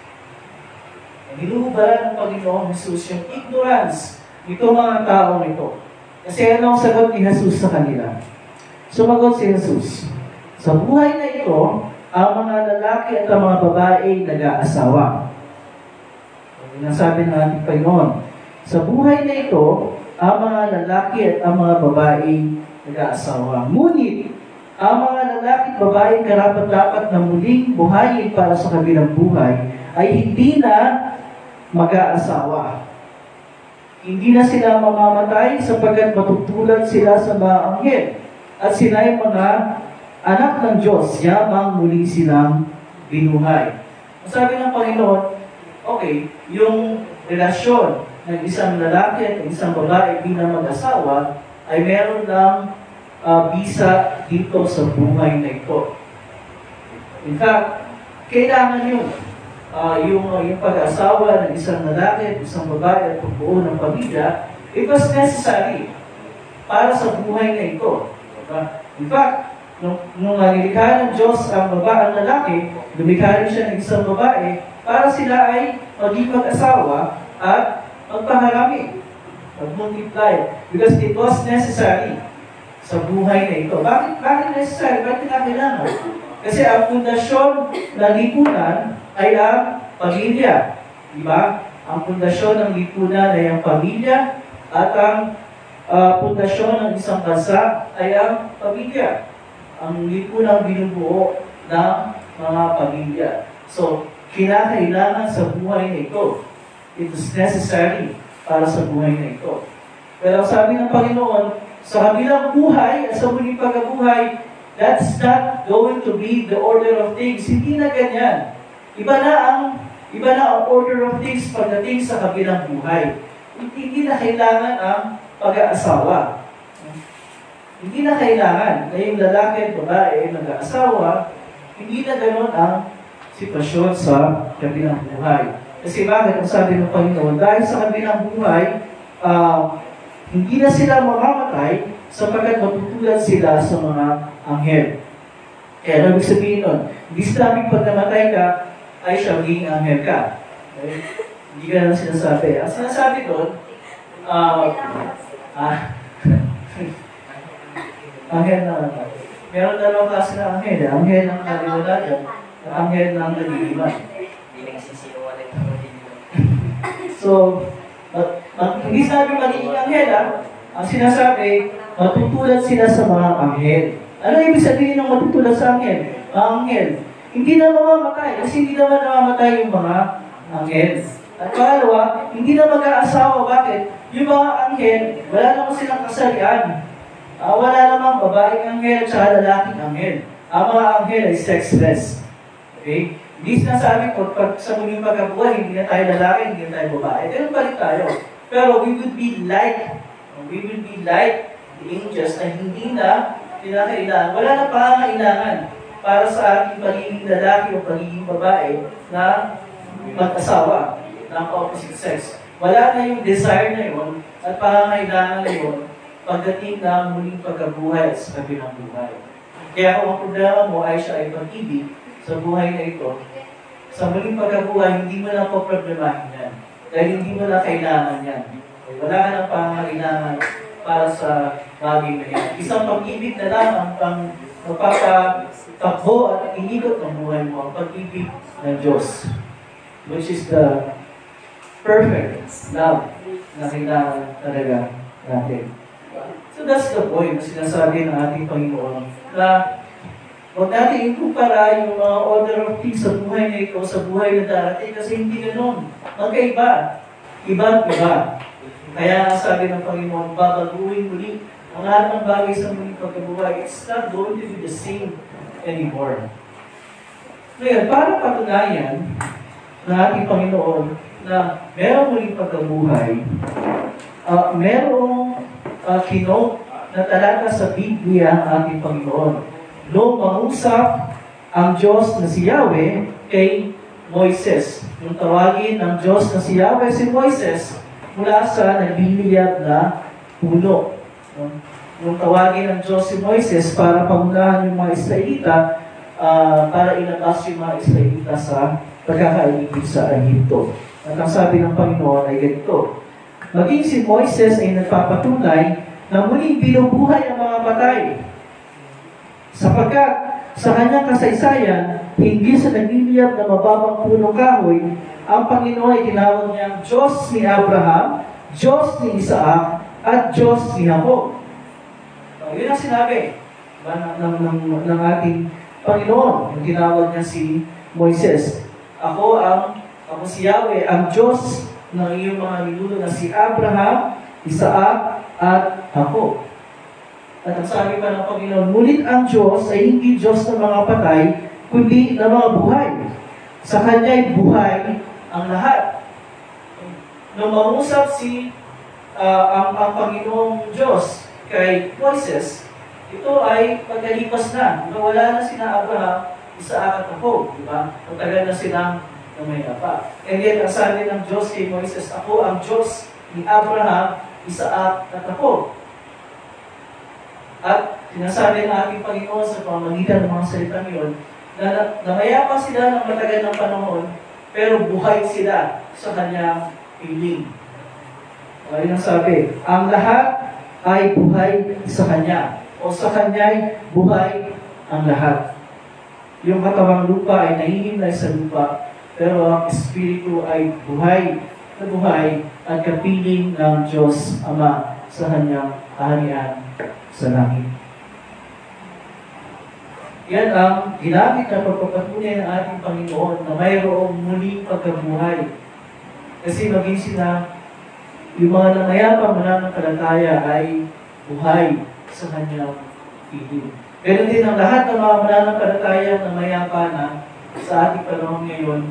Speaker 1: Niluhubaran ng Panginoong Jesus yung ignorance nito mga taong ito. Kasi ano ang sagot ni Jesus sa kanila? Sumagot si Jesus, sa buhay na ito, ang mga lalaki at ang mga babae nag-aasawa. Yung nasabi ng ating Panginoon, sa buhay na ito, ang mga lalaki at ang mga babae nag-aasawa. Ngunit, ang mga lalaki at babae karapat-dapat na muling buhayin para sa kabilang buhay ay hindi na mag-aasawa. Hindi na sila mamamatay sapagkat matutulad sila sa mga anghel at sila ay mga anak ng Diyos, yamang muli silang binuhay. Sabi ng Panginoon, okay, yung relasyon ng isang lalaki at isang babae bilang mag-asawa ay meron lang bisa dito sa buhay na ito. In fact, kailangan yun. Yung pag-asawa ng isang lalaki at isang babae at pagbuo ng pamilya, it was necessary para sa buhay na ito. In fact, nung nilikha ng Diyos ang babae, ang lalaki, lumikha rin siya ng isang babae para sila ay maging mag-asawa at magpaharami, mag-multiply. Because it was necessary sa buhay na ito. Bakit necessary? Bakit kailangan? Kasi ang pundasyon ng lipunan ay ang pamilya. Diba? Ang pundasyon ng lipunan ay ang pamilya at ang pundasyon ng isang bansa ay ang pamilya. Ang lipunang binubuo ng mga pamilya. So, kinakailangan sa buhay na ito. It is necessary para sa buhay na ito. Pero sabi ng Panginoon, sa kabilang buhay at sa muling pagkabuhay, that's not going to be the order of things. Hindi na ganyan. Iba na ang order of things pagdating sa kabilang buhay. Hindi na kailangan ang pag-aasawa. Hindi na kailangan na yung lalaki at babae ay mag-aasawa. Hindi na ganoon ang sitwasyon sa kabilang buhay. Kasi bakit? Ang sabi ng Panginoon, dahil sa kabilang buhay, hindi na sila mamamatay sapagkat matutulad sila sa mga anghel. Kaya ano ibig sabihin nun? Hindi sinabing pag namatay ka, ay siya magiging anghel ka. Okay? Hindi ka na sinasabi. Ang sinasabi doon, anghel na meron dalawang klase na anghel. Anghel ng kaliwanagan at anghel ng kaliliman. So, hindi sabi magiging anghel, ang sinasabi, matutulad sila sa mga anghel. Ano ibig sabihin ng matutulad sa anghel? Mga anghel, hindi na mamamatay kasi hindi naman namamatay yung mga anghel. At pangalawa, hindi na mag-aasawa. Bakit? Yung mga anghel, wala naman silang kasalian. Wala namang babaeng anghel at saka lalaking anghel. Ang mga anghel ay sexless. Okay? Hindi sinasabi ko, pag sa muling pagkabuhay, hindi na tayo lalaki, hindi na tayo babae. Ganun pa rin tayo. Pero we will be like the angels na hindi na kinakailangan. Wala na pangangailangan para sa ating pagiging lalaki o pagiging babae na mag-asawa ng opposite sex. Wala na yung desire na yun at pangangailangan na yun pagdating na muling pagkabuhay sa kabilang buhay. Kaya kung ang problema mo ay siya ay pag-ibig sa buhay na ito, sa muling pagkabuhay, hindi mo na po problemahin yan. Dahil hindi mo na kailangan yan. Wala ka ng pangangailangan para sa bagay na yan. Isang pag-ibig na lang ang magpapatakbo at inigot ng buhay mo, ang pag-ibig ng Diyos, which is the perfect love na kailangan talaga natin. So that's the point na sinasabi ng ating Panginoon na huwag natin ikumpara yung mga order of things sa buhay na ito sa buhay na darating kasi hindi ganoon. Magkaiba. Iba-iba. Kaya sabi ng Panginoon, babaguhin muli ang lahat ng bagay sa muling pagkabuhay. It's not going to be the same anymore. Ngayon, para patunayan ng ating Panginoon na merong muling pagkabuhay, merong kinote na talata sa Biblia ang ating Panginoon. Noong mangusap ang Diyos na si Yahweh kay Moises. Yung tawagin ng Diyos na si Yahweh si Moises mula sa nagliliyab na puno. Yung tawagin ng Diyos si Moises para pangunahan yung mga Israelita para ilabas yung mga Israelita sa pagkakaibig sa Ehipto. At ang sabi ng Panginoon ay ganito, maging si Moises ay nagpapatunay na muling binubuhay ang mga patay. Sapagkat sa kanyang kasaysayan, hindi sa nagliliyab na mababang punong kahoy, ang Panginoon ay tinawag niyang Diyos ni Abraham, Diyos ni Isaac, at Diyos ni Jacob. Yun ang sinabi ng ating Panginoon. Yung tinawag niya si Moises. Ako si Yahweh, ang Diyos ng iyong mga ninuno na si Abraham, Isaac, at Jacob. At ang sabi pa ng Panginoon, ngunit ang Diyos ay hindi Diyos ng mga patay, kundi ng mga buhay. Sa Kanya'y buhay ang lahat. Nung mangusap ang Panginoong Diyos kay Moises, ito ay pagkalipas na. Wala na sina Abraham, Isaac at Jacob. Diba? Matagal na silang namayapa. And yet, ang sabi ng Diyos kay Moises, ako ang Diyos ni Abraham, Isaac at Jacob. At sinasabi ng ating Panginoon sa pamamagitan ng mga salitang iyon, na namayapa sila ng matagal ng panahon, pero buhay sila sa kanyang piling. Ayun ang sabi, ang lahat ay buhay sa Kanya. O sa Kanya'y buhay ang lahat. Yung katawang lupa ay nahihimlay sa lupa, pero ang Espiritu ay buhay na buhay at kapiling ng Diyos Ama sa Kanyang kaharian sa langit. Yan ang ginamit na pagpapatunay ng ating Panginoon na mayroong muling pagkabuhay. Kasi maging sila, yung mga namayapang mananampalataya ay buhay sa kanyang piling. Ganun din ang lahat ng mga mananampalataya na mayapa na sa ating panahon ngayon,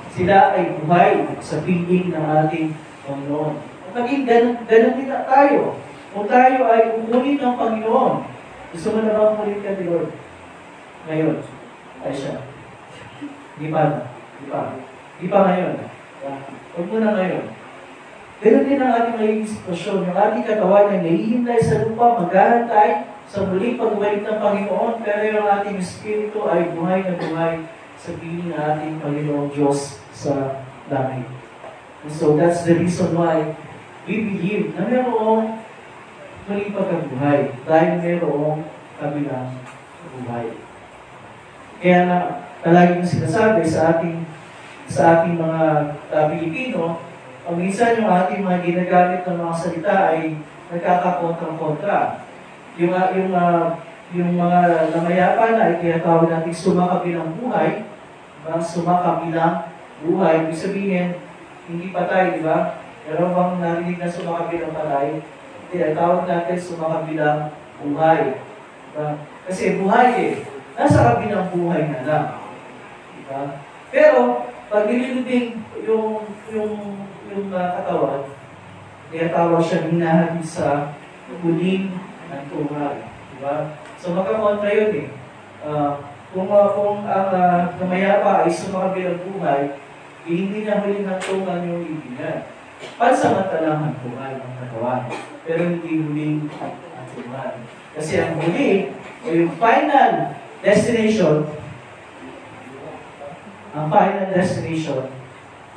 Speaker 1: sila ay buhay sa piling ng ating Panginoon. At maging ganun din na tayo. Kung tayo ay umulit ng Panginoon, gusto mo na ba umulit ka ni Lord? Ngayon, ay siya. Di pa ngayon. Huwag mo na ngayon. Ganun din ang ating magiging sitwasyon. Yung ating katawan ay nahihimlay sa lupa, maghahantay sa muling pagbalik ng Panginoon, pero yung ating espiritu ay buhay na buhay sa piling ng ating Panginoong Diyos sa langit. And so that's the reason why we believe na mayroong muling pagkabuhay dahil mayroong kabilang buhay. Kaya na palagi yung sinasabi sa ating mga Pilipino, minsan yung ating mga ginagamit ng mga salita ay nagkakakontra-kontra. Yung mga namayapa na ay tinatawag natin sumakabilang buhay, sumakabilang buhay, ibig sabihin, hindi patay, di ba? Pero bang narinig na sumakabilang patay, tinatawag natin sumakabilang buhay. Diba? Kasi buhay nasa kabilang buhay na lang. Diba? Pero, pag nililibing yung katawan, tinatawag siya hinahati sa huling ng tungal. Diba? So, magkakontra yun kung ang namayapa ay sumakabilang buhay, hindi na huling ng tungal yung ibigay. Pansamantalang hantungan ng katawan, pero hindi huling hantungan. Kasi ang huli, o yung final destination,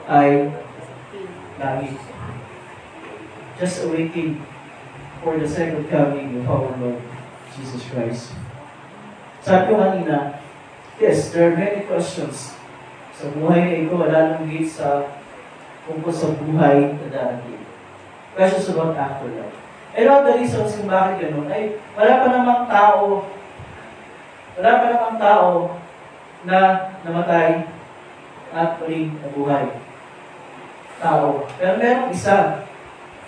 Speaker 1: ay langit. Just awaiting for the second coming of our Lord Jesus Christ. Sabi ko kanina, yes, there are many questions sa buhay na ito, lalong higit sa tungkol sa buhay na darating. Questions about afterlife. And all the reasons kung bakit gano'n ay wala pa namang tao na namatay at muling nabuhay. Tao. Pero merong isa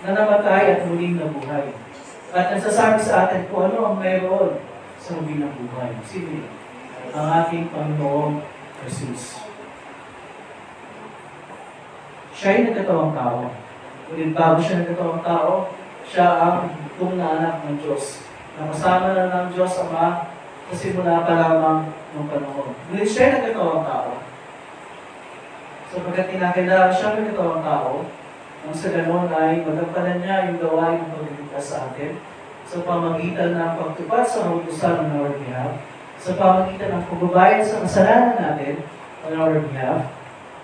Speaker 1: na namatay at muling nabuhay. At nagsasabi sa atin kung ano ang mayroon sa muling nabuhay. Sino? Ang ating Panginoong Jesus. Siya ay nagkatawang tao. Ngunit bago siya nagkatawang tao, siya ang bugtong na anak ng Diyos. Nakasama na ng Diyos Ama sa simula pa lamang ng panahon. Ngunit siya ay nagkatawang tao. So pagkat tinakilala siya ng nagkatawang tao, ang sa ganon ay magampanan niya yung gawain ng pagligtas sa atin sa pamagitan ng pagtupad sa kautusan ng our behalf sa pamagitan ng pagbabayad sa kasalanan natin on our behalf,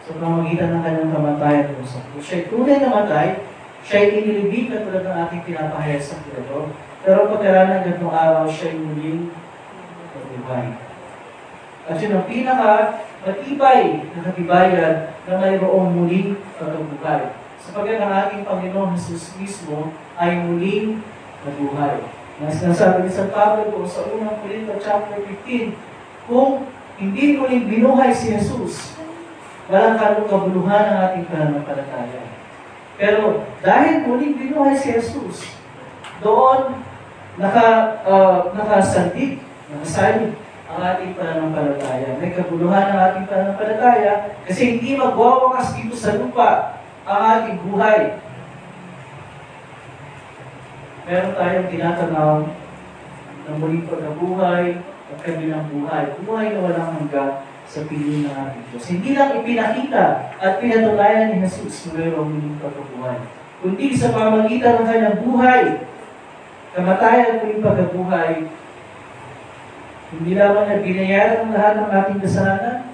Speaker 1: sa pamagitan ng kanyang kamatayan kung sa krus. Siya'y tunay na matay, siya'y inilibig na tulad ng ating pinapahayag sa Creador. Pero pagkaraan ng ganitong araw, siya'y muling nabuhay. At yun ang pinaka-matibay na katibayan na mayroong muling pagkabuhay. Sapagkat ang ating Panginoong Jesus mismo ay muling nabuhay. Nasabi ni San Pablo po sa unang Corinto chapter 15, kung hindi muling binuhay si Jesus, walang kabuluhan ang ating pananampalataya. Pero dahil muling binuhay si Jesus, doon nakasandig, nakasalig ang ating pananampalataya. May kabuluhan ang ating pananampalataya kasi hindi magwawakas dito sa lupa ang ating buhay. Meron tayong tinatanaw na muling pagkabuhay at kabilang buhay. Buhay na walang hanggan sa piling ng ating Diyos. Hindi lang ipinakita at pinatunayan ni Jesus na mayroong muling pagkabuhay, kundi sa pamagitan ng kanyang buhay, kamatayan at muling pagkabuhay, hindi lamang na binayaran ang lahat ng ating kasalanan,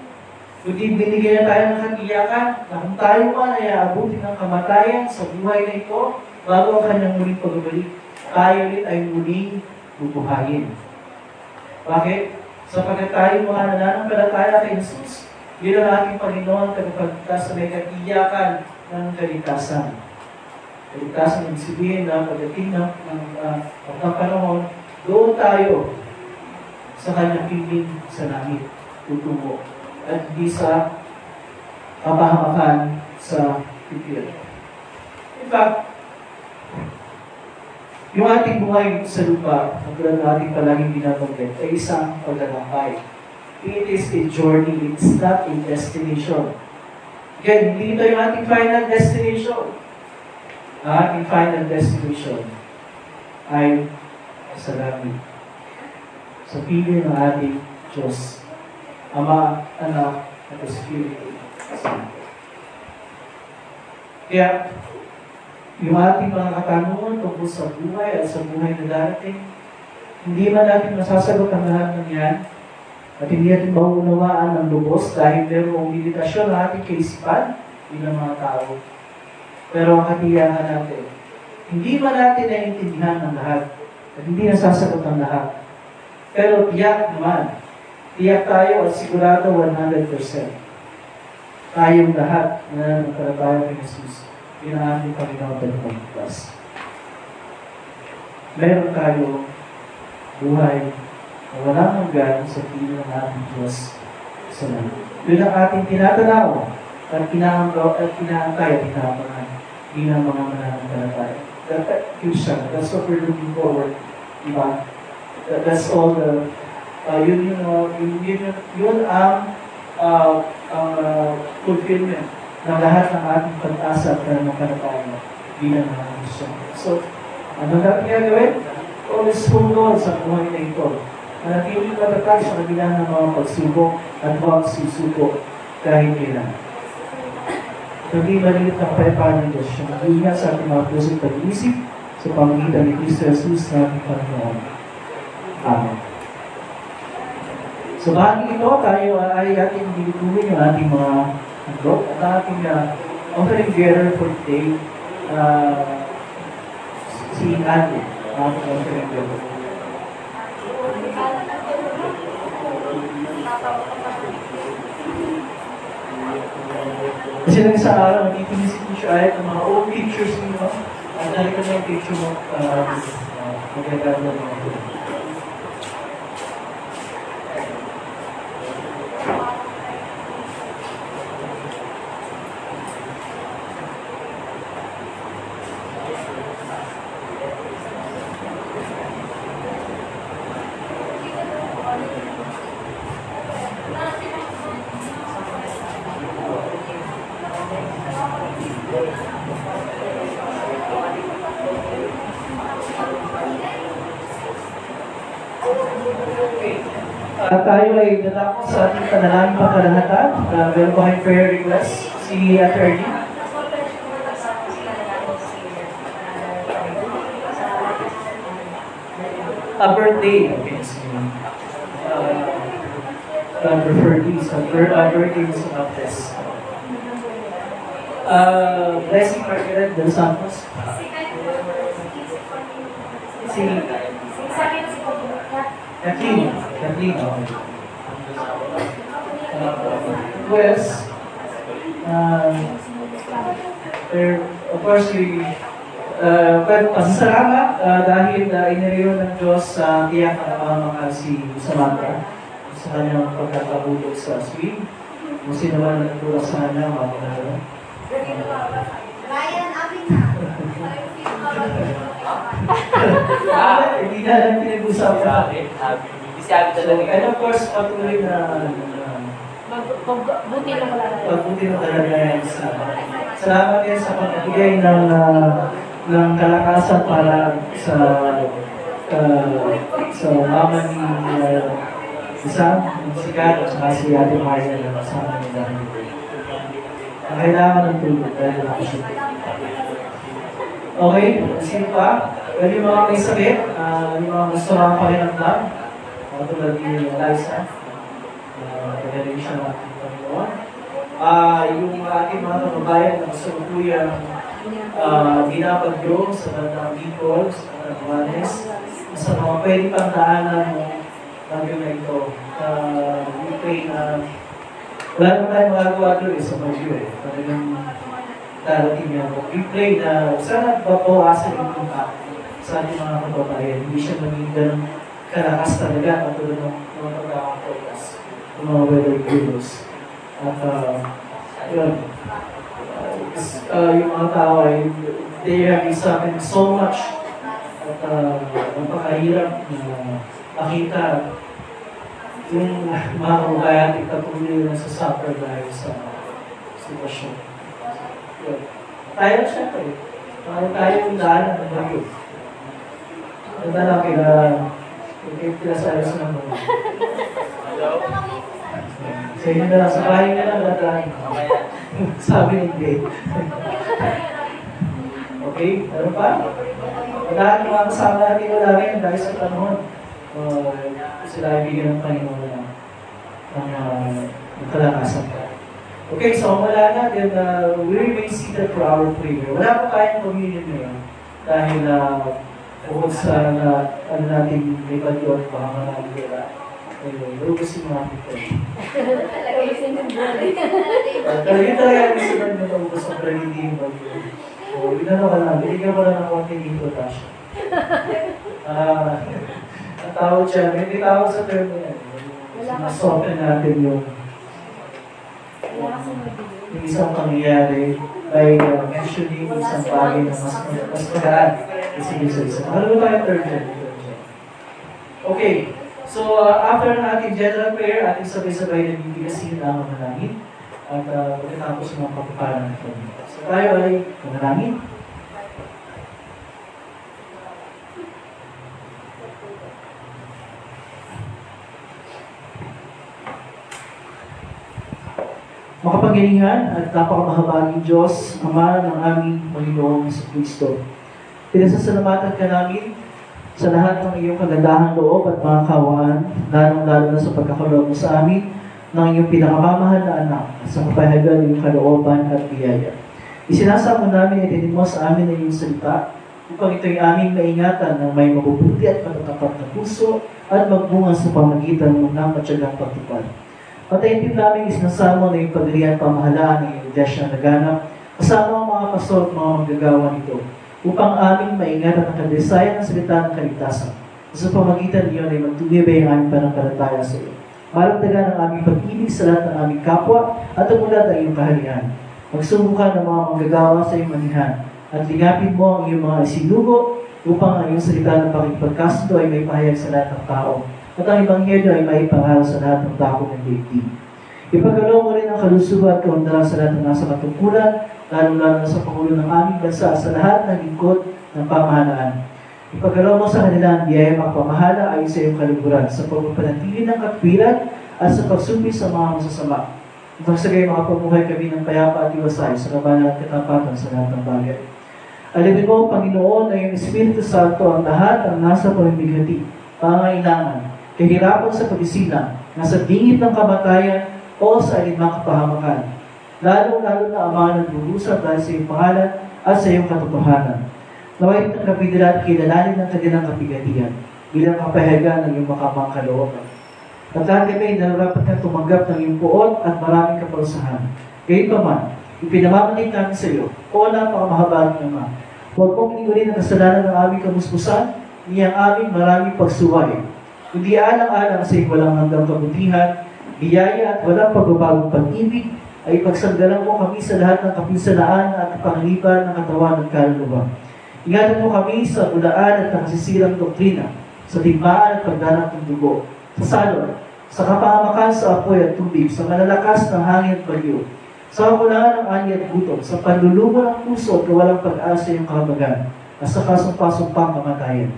Speaker 1: kundi binigyan na tayo ng katiyakan na kung tayo man ay aabutin ng kamatayan sa buhay na ito, bago ang kanyang muling pagbalik, tayo rin ay muling bubuhayin. Bakit? Sapagkat tayo mga nananampalataya kay Jesus, bilang ating Panginoon, tagapagligtas na may katiyakan ng kaligtasan. Kaligtasan ng sabihin na pagdating ng panahon, doon tayo sa kanyang piling sa langit, tutungo. At hindi sa kapahamakan sa pipil. In fact, yung ating buhay sa lupa, ang tulad na ating palaging binabanggit, ay isang paglalakbay. It is a journey, it's not a destination. Again, hindi ito yung ating final destination. Ang ating final destination ay sa langit. Sa piling ng ating Diyos, Ama, Anak, at Espiritu Santo. Kaya, yung ating mga katanungan tungkol sa buhay at sa buhay na darating, hindi man natin masasagot ang lahat ng yan at hindi natin mauunawaan ng lubos dahil mayroong limitasyon ng ating kaisipan bilang mga tao. Pero ang katiyakan natin, hindi man natin naiintindihan ang lahat at hindi nasasagot ang lahat. Pero tiyak naman, tiyak tayo at sigurado 100%. Tayong lahat na nagpalataya kay Jesus, yun ang ating Panginoon at Pagligtas. Meron tayo buhay na walang hanggan sa piling ng ating Diyos sa langit. Yun ang ating tinatanaw at kinaantay at kinaabangan bilang mga mananampalataya. Christian, that's what we're looking forward. Diba? That's all the yun ang fulfillment ng lahat ng ating pag-asa at pananampalataya bilang mga Kristiyan. So, ano natin gagawin? Always hold on sa buhay na ito. Manatiling matatag sa kabila ng mga pagsubok at huwag susuko kahit kailan. Hindi maliit ang payapaan ng Diyos. Siya mag-iingat sa ating mga pusong pag-iisip sa pamagitan ni Kristo Jesus na ating Panginoon. Amen. So, bahagi ito, tayo ay ating bilituhin yung ating mga handog at ating offering bearer for today, si Andy, ating offering bearer. Kasi lang sa araw, nagtitingin si Teacher Ayat ng mga old pictures nyo, at nakita na yung picture mo, magaganda ng mga ito. At tayo ay dadako sa ating panalangin pagkalahatan. Meron ba kayong prayer request? Si Attorney? A birthday. Okay, sige. birthday sa Baptist. Blessing Margaret Del Santos. Si Kathleen. Kathleen, okay. Wes. Of course, pero pasasalamat dahil iniriyon ng Diyos sa tiyak na pamamahal si Samantha sa kanyang pagkakabulog sa swing. Kung sino man nagtulak sa kanya, mapagkakaroon.
Speaker 3: Ryan, amin na.
Speaker 1: Hindi na lang pinag-usapan. And of course, patuloy na
Speaker 3: Buti lang wala na.
Speaker 1: pagbuti mo talaga yan sa salamat yan sa pagbigay ng kalakasan para sa mama ni Sam, si Kat, at saka si Ate Maria na kasama nila. Ang kailangan ng tulog dahil nakasip. Okay, sino pa? Well, yung mga may sakit, yung mga gusto mga pakinamdam, tulad ni Eliza, pagaling siya ng ating Panginoon. Yung ating mga kababayan na kasalukuyang binabagyo sa bandang Bicol, sa bandang Juanes, sa mga pwede pang daanan ng bagyo na ito. We pray na wala naman tayong magagawa doon sa bagyo eh. Talagang darating yan. We pray na sana babawasan yung impact sa ating mga kababayan. Hindi siya maging ganun kalakas talaga katulad ng mga pagkakapokas, ng mga weather gurus. At yun, yung mga tao ay they have something so much at napakahirap na makita yung mga kababayan ay patuloy na sasuffer dahil sa sitwasyon. Yun. Tayo siyempre, tayo yung daan ng bagyo. Ganda lang kila sa ayos ng mga. Sa inyo na lang, sa bahay na lang, lahat sabi ni Gray. Okay, ano pa? Lahat ng mga kasama natin wala rin dahil sa panahon. Sila ay bigyan ng Panginoon ng kalakasan. Okay, so wala na, then we remain seated for our prayer. Wala pa tayong communion ngayon dahil bukod sa ano natin may bagyo at baka marami wala. Ayun, lugas yung mga people. Pero yun talaga yung sunod na lugas ang hindi yung bagyo. So, yun ka lang, binigyan ko lang ng konting invitation. Ang tawag siya, may tawag sa term na yan. Sinasopen natin yung isang pangyayari by mentioning isang bagay na mas magaan kasi sa isa. Ano ba tayo third gen? Okay, so after ng ating general prayer, ating sabay-sabay na bibigasin ang manalangin at pagkatapos ng pagpapalan ng Panginoon. So tayo ay manalangin. Makapangyarihan at napakamahabaging Diyos, Ama ng aming Panginoong Kristo. Pinasasalamatan ka namin sa lahat ng iyong kagandahan loob at mga kawaan, lalong-lalo na sa pagkakaloob mo sa amin ng iyong pinakamamahal na anak sa kapahagan ng iyong kalooban at biyaya. Isinasamo namin at mo sa amin ang iyong salita upang ito'y aming maingatan ng may mabubuti at matatapat na puso at magbunga sa pamagitan ng napatyagang pagtupad. Patayin namin isinasamo na yung pagdirian pamahalaan ng iyong iglesia na naganap kasama ang mga pastor at mga manggagawa nito upang aming maingat at nakadesaya ng salita ng kaligtasan. Sa pamagitan niyo ay magtulibay ang aming pananampalataya sa iyo. Maragdagan ang aming pag-ibig sa lahat ng aming kapwa at umulat ang iyong kaharian. Magsubukan ng mga manggagawa sa iyong manihan at ligapin mo ang iyong mga isinugo upang ang iyong salita ng pakipagkasundo ay may pahayag sa lahat ng tao at ang Ebanghelyo ay maipangaral sa lahat ng dako ng daigdig. Ipagalaw mo rin ang kalusugan at kaundaran sa lahat ng nasa katungkulan, lalo-lalo na sa Pangulo ng aming bansa sa lahat ng lingkod ng pamahalaan. Ipagalaw mo sa kanila ang biyaya magpamahala ayon sa iyong kaluguran, sa pagpapanatili ng katwiran at sa pagsumpi sa mga masasama. Magsagay makapamuhay kami ng payapa at iwasay sa kabalan at katapatan sa lahat ng bagay. Alipin mo, Panginoon, na iyong Espiritu Santo ang lahat ang nasa pamimighati, pangailangan, kahirapan sa pag-isilang, nasa dingit ng kamatayan o sa alinmang kapahamakan. Lalo-lalo na Ama ng durusa dahil sa iyong pangalan at sa iyong katotohanan. Naway tanggapin nila at kilalanin ng kanilang kabigatihan bilang kapahayagan ng iyong makamang kalooban. At lahat kami nararapat na tumanggap ng iyong puot at maraming kaparusahan. Gayunpaman, ipinamamalig namin sa iyo, o napakamahabag ng Ama. Huwag mong iniulin ang kasalanan ng aming kamuspusan, niyang aming maraming pagsuway. Kundi alang-alang sa iyong walang hanggang kabutihan, biyaya at walang pagbabagong pag-ibig, ay pagsanggalang mo kami sa lahat ng kapinsalaan at pangaliban ng katawan at kaluluwa. Ingatan mo kami sa bulaan at nakasisirang doktrina, sa tigmaan at pagdanang ng dugo, sa salon, sa kapahamakan sa apoy at tubig, sa malalakas ng hangin at bagyo, sa kakulangan ng ani at gutom, sa panlulumo ng puso at kawalang pag-asa yung kahabagan, at sa kasumpang-sumpang kamatayan.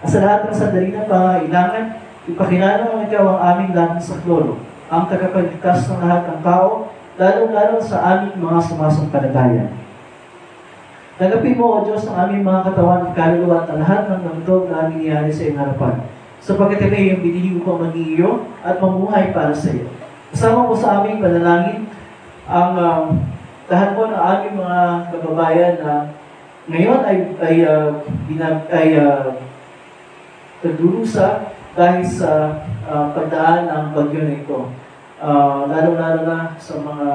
Speaker 1: At sa lahat ng sandali ng pangailangan, ipakilala mo ikaw ang aming laging saklolo, ang tagapagligtas ng lahat ng tao, lalo-lalo sa aming mga sumasampalataya. Tanggapin mo, O Diyos, ang aming mga katawan at kaluluwa at lahat ng nangdog na aming niyari sa iyong harapan, sapagkat ito yung binili upang mag-iyo at mamuhay para sa iyo. Kasama mo sa aming panalangin ang lahat po ng aming mga kababayan na ngayon ay nagdurusa dahil sa pagdaan ng bagyo na ito. Lalo-lalo na sa mga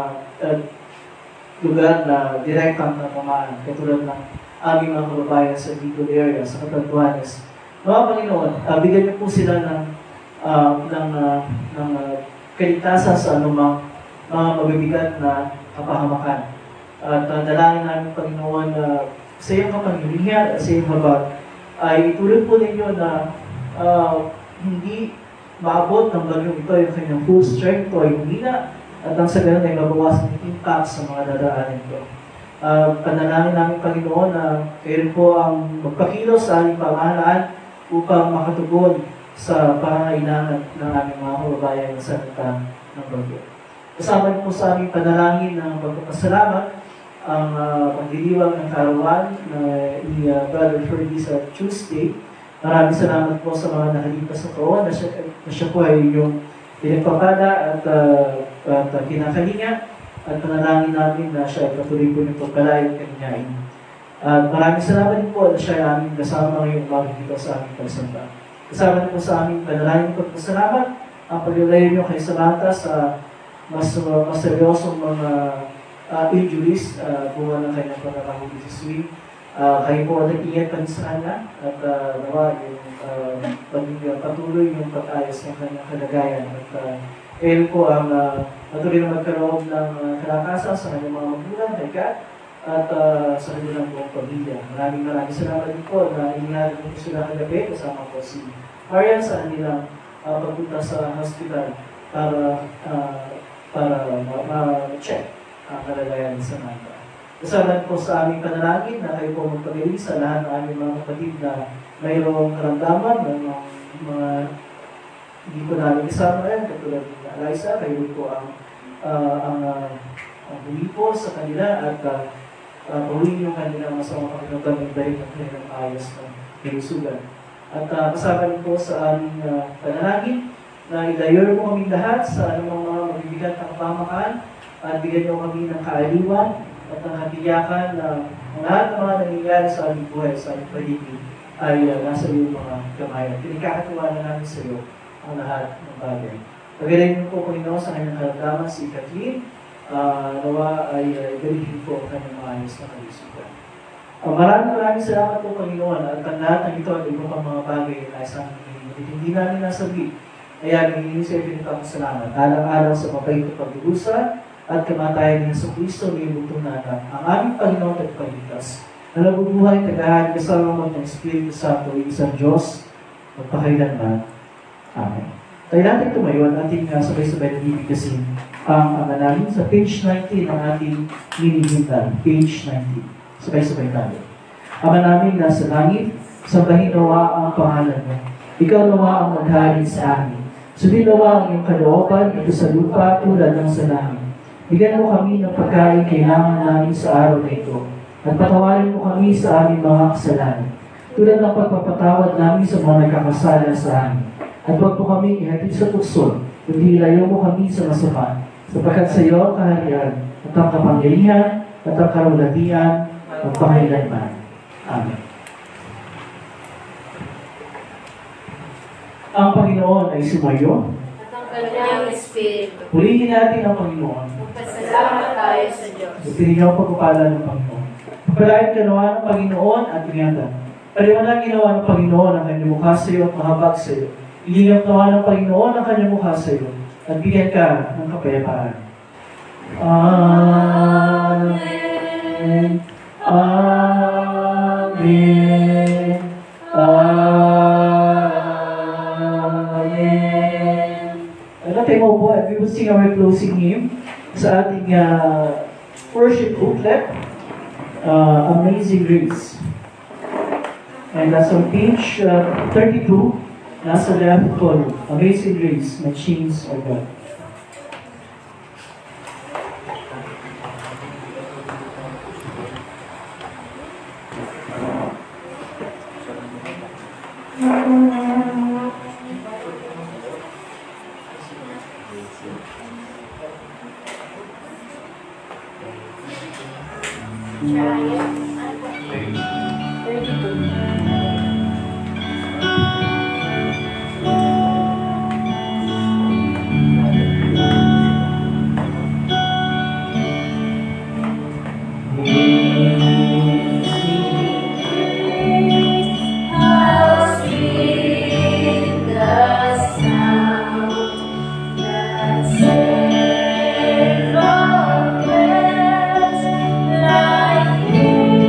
Speaker 1: lugar na direktang natamaan, katulad ng aming mga kababayan sa Bicol area, sa Catanduanes. Mga Panginoon, bigyan niyo po sila ng kaligtasan sa anumang mga mabibigat na kapahamakan. At dalangin namin, Panginoon, na sa iyong kapangyarihan at sa iyong habag, ay ituloy po ninyo na hindi maabot ng bagyong ito yung kanyang full strength o ay humina, at ang sa ganun ay mabawasan yung impact sa mga dadaanan ito. Panalangin namin, Panginoon, na kayo po ang magpakilos sa aming pamahalaan upang makatugon sa pangailangan ng aming mga kababayan na salita ng bagyo. Kasama niyo po sa aming panalangin ng pagpapasalamat ang pagdiriwang ng karawan na ni Brother Ferdy sa Tuesday. Maraming salamat po sa mga nakalipas na taon na siya po ay yung pinagpapala at kinakalinga, at panalangin namin na siya ay patuloy po ng pagkalay at kalingain. At maraming salamat din po na siya ay aming kasama ngayong umaga dito sa aming pagsamba. Kasama din po sa aming panalangin po at salamat ang paglalayo niyo kay Samantha sa mas seryosong mga injuries bunga ng kanyang pagkakahuli sa swing. Kayo po nag-ingat pa sa kanya at nawa yung patuloy yung pag-ayos ng kanyang kalagayan. At kayo po ang patuloy na magkaroon ng kalakasan sa kanyang mga magulang, kay Kat, at sa kanilang buong pamilya. Maraming salamat din po na inihari po sila kagabi kasama po si Marian sa kanilang pagpunta sa hospital para ma-check ang kalagayan sa Samantha. Kasama po sa aming panalangin na kayo po magpagaling sa lahat ng aming mga kapatid na mayroong karamdaman ng mga hindi ko namin isama yan, katulad ni Eliza, kayo po ang humipo sa kanila at pahuin yung kanilang masamang pakiramdam ng balik ng kanilang ayos na kilusugan. At kasama rin po sa aming panalangin na ilayor mo kami lahat sa anumang mga mabibigat na kapamakan at bigyan niyo kami ng kaaliwan at ang hatiyakan na lahat ng mga nangyayari sa aming buhay, sa aming paligid, ay nasa iyong mga kamay. At pinikakatuwa na namin sa iyo ang lahat ng bagay. Pagalayin niyo po, Panginoon, sa kanyang karamdaman si Kathleen, nawa ay galihin po ang kanyang maayos na kalisugan. Maraming salamat po, Panginoon, at ang lahat ng ito ay ibang mga bagay na isang hindi namin nasabi. Kaya nangingin sa iyo pinagpapasalamat. Alang-alang sa mabait na pagdudusa at kamatayan ng Jesucristo ng ibutong natin, ang aming Panginoon at Pagligtas, na nabubuhay tagahan kasama mo ng Espiritu Santo, isang Diyos, magpakailanman. Amen. Tayo natin tumayo at ating sabay-sabay na bibigkasin ang namin sa page 19 ng ating mini-hintan. Page 19. Sabay-sabay tayo. Ama namin nasa langit, sambahin nawa ang pangalan mo. Ikaw nawa ang maghari sa amin. Sundin nawa ang iyong kalooban ito sa lupa tulad ng sa langit. Bigyan mo kami ng pagkain kailangan namin sa araw na ito. At patawarin mo kami sa aming mga kasalanan. Tulad ng pagpapatawad namin sa mga nagkakasala sa amin. At huwag po kami ihatid sa tukso, kundi ilayo mo kami sa masama, sapagkat sa iyo ang kaharian, at ang kapangyarihan, at ang karulatian, at pangailanman. Amen. Ang Panginoon ay sumayo.
Speaker 3: At ang kanyang Espiritu.
Speaker 1: Purihin natin ang Panginoon.
Speaker 3: Magpasalamat tayo sa Diyos.
Speaker 1: Ipinigyan ang pagpapala ng Panginoon. Pagpalain ka nawa ng Panginoon at ingatan. Paliwanag ginawa ng Panginoon ang kanyang mukha sa iyo at mahabag sa iyo. Ilingap nawa ng Panginoon ang kanyang mukha sa iyo at bigyan ka ng kapayapaan. Amen. Amen. Amen. Natin mo po, we will sing our closing hymn sa ating worship booklet, Amazing Grace. And that's on page 32, nasa left column, Amazing Grace, My Chains Are Gone.
Speaker 3: Like you.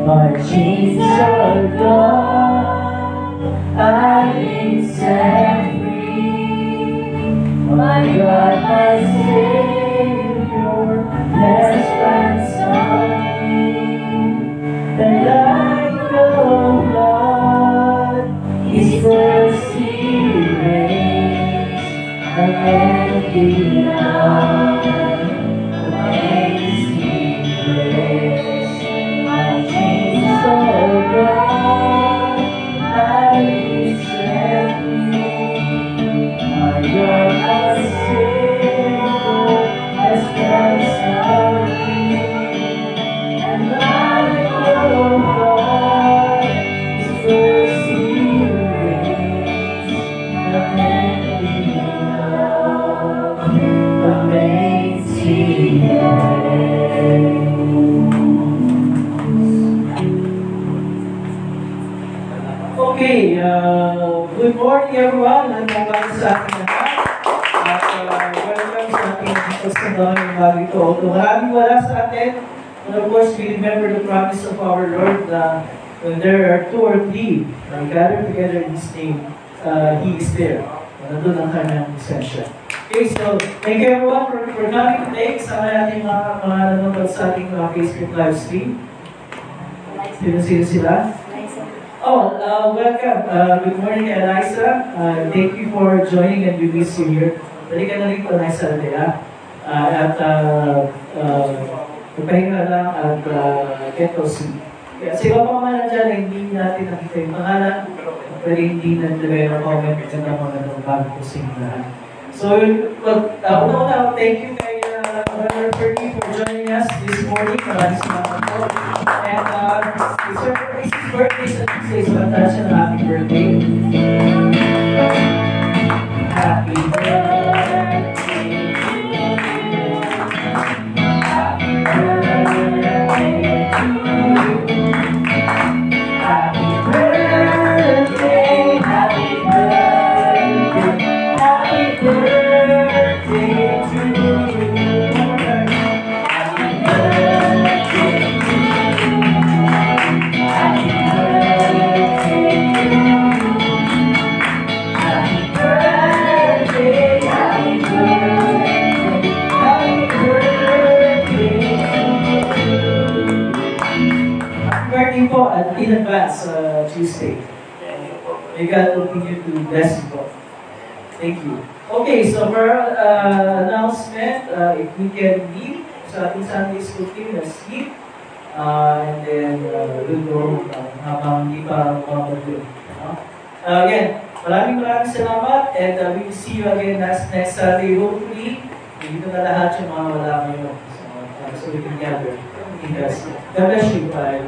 Speaker 1: My chains are gone, I've been set free. My God, my Savior, has ransomed me. And like the blood, His mercy reigns. Amazing love, amazing grace. My chains are gone, I've been set free. My God, my Savior, has ransomed me. And like the Lord, His mercy reigns. Amazing love, amazing grace. Okay, good morning everyone. Nandang sa ating lahat. At welcome sa ating kasandang bago ito. Although maraming wala sa atin, and of course we remember the promise of our Lord na when there are two or three gathered together in His name, He is there. Nandun ang kanyang presensya. Okay, so thank you everyone for coming today. Kasama natin mga nanonood sa ating Facebook live stream. Sino sila? Oh, welcome. Good morning, Eliza. Thank you for joining and we miss you here. Balik ka na rin po, Eliza, ha? At magpahinga lang at get to see. Sa iba pa mga dyan, hindi natin nakita yung pangalan, pero hindi na-develop ang comment at ng mga bago ko sa inyo. So, una-una, thank you kay Brother Fergie for joining us this morning. Maraming salamat po. And it's her birthday sa Tuesday, so matala siya ng happy birthday. Happy birthday to you. Happy birthday to you. Happy birthday, happy birthday, happy birthday to you. Po at in advance Tuesday. May God continue to bless you po. Thank you. Okay, so for announcement, if we can leave sa ating Sunday school team, let's leave. And then we'll go habang hindi pa mabagyo. Again, maraming salamat and we will see you again next Sunday. Hopefully, dito na lahat yung mga wala ngayon. So we can gather. God bless you. Bye.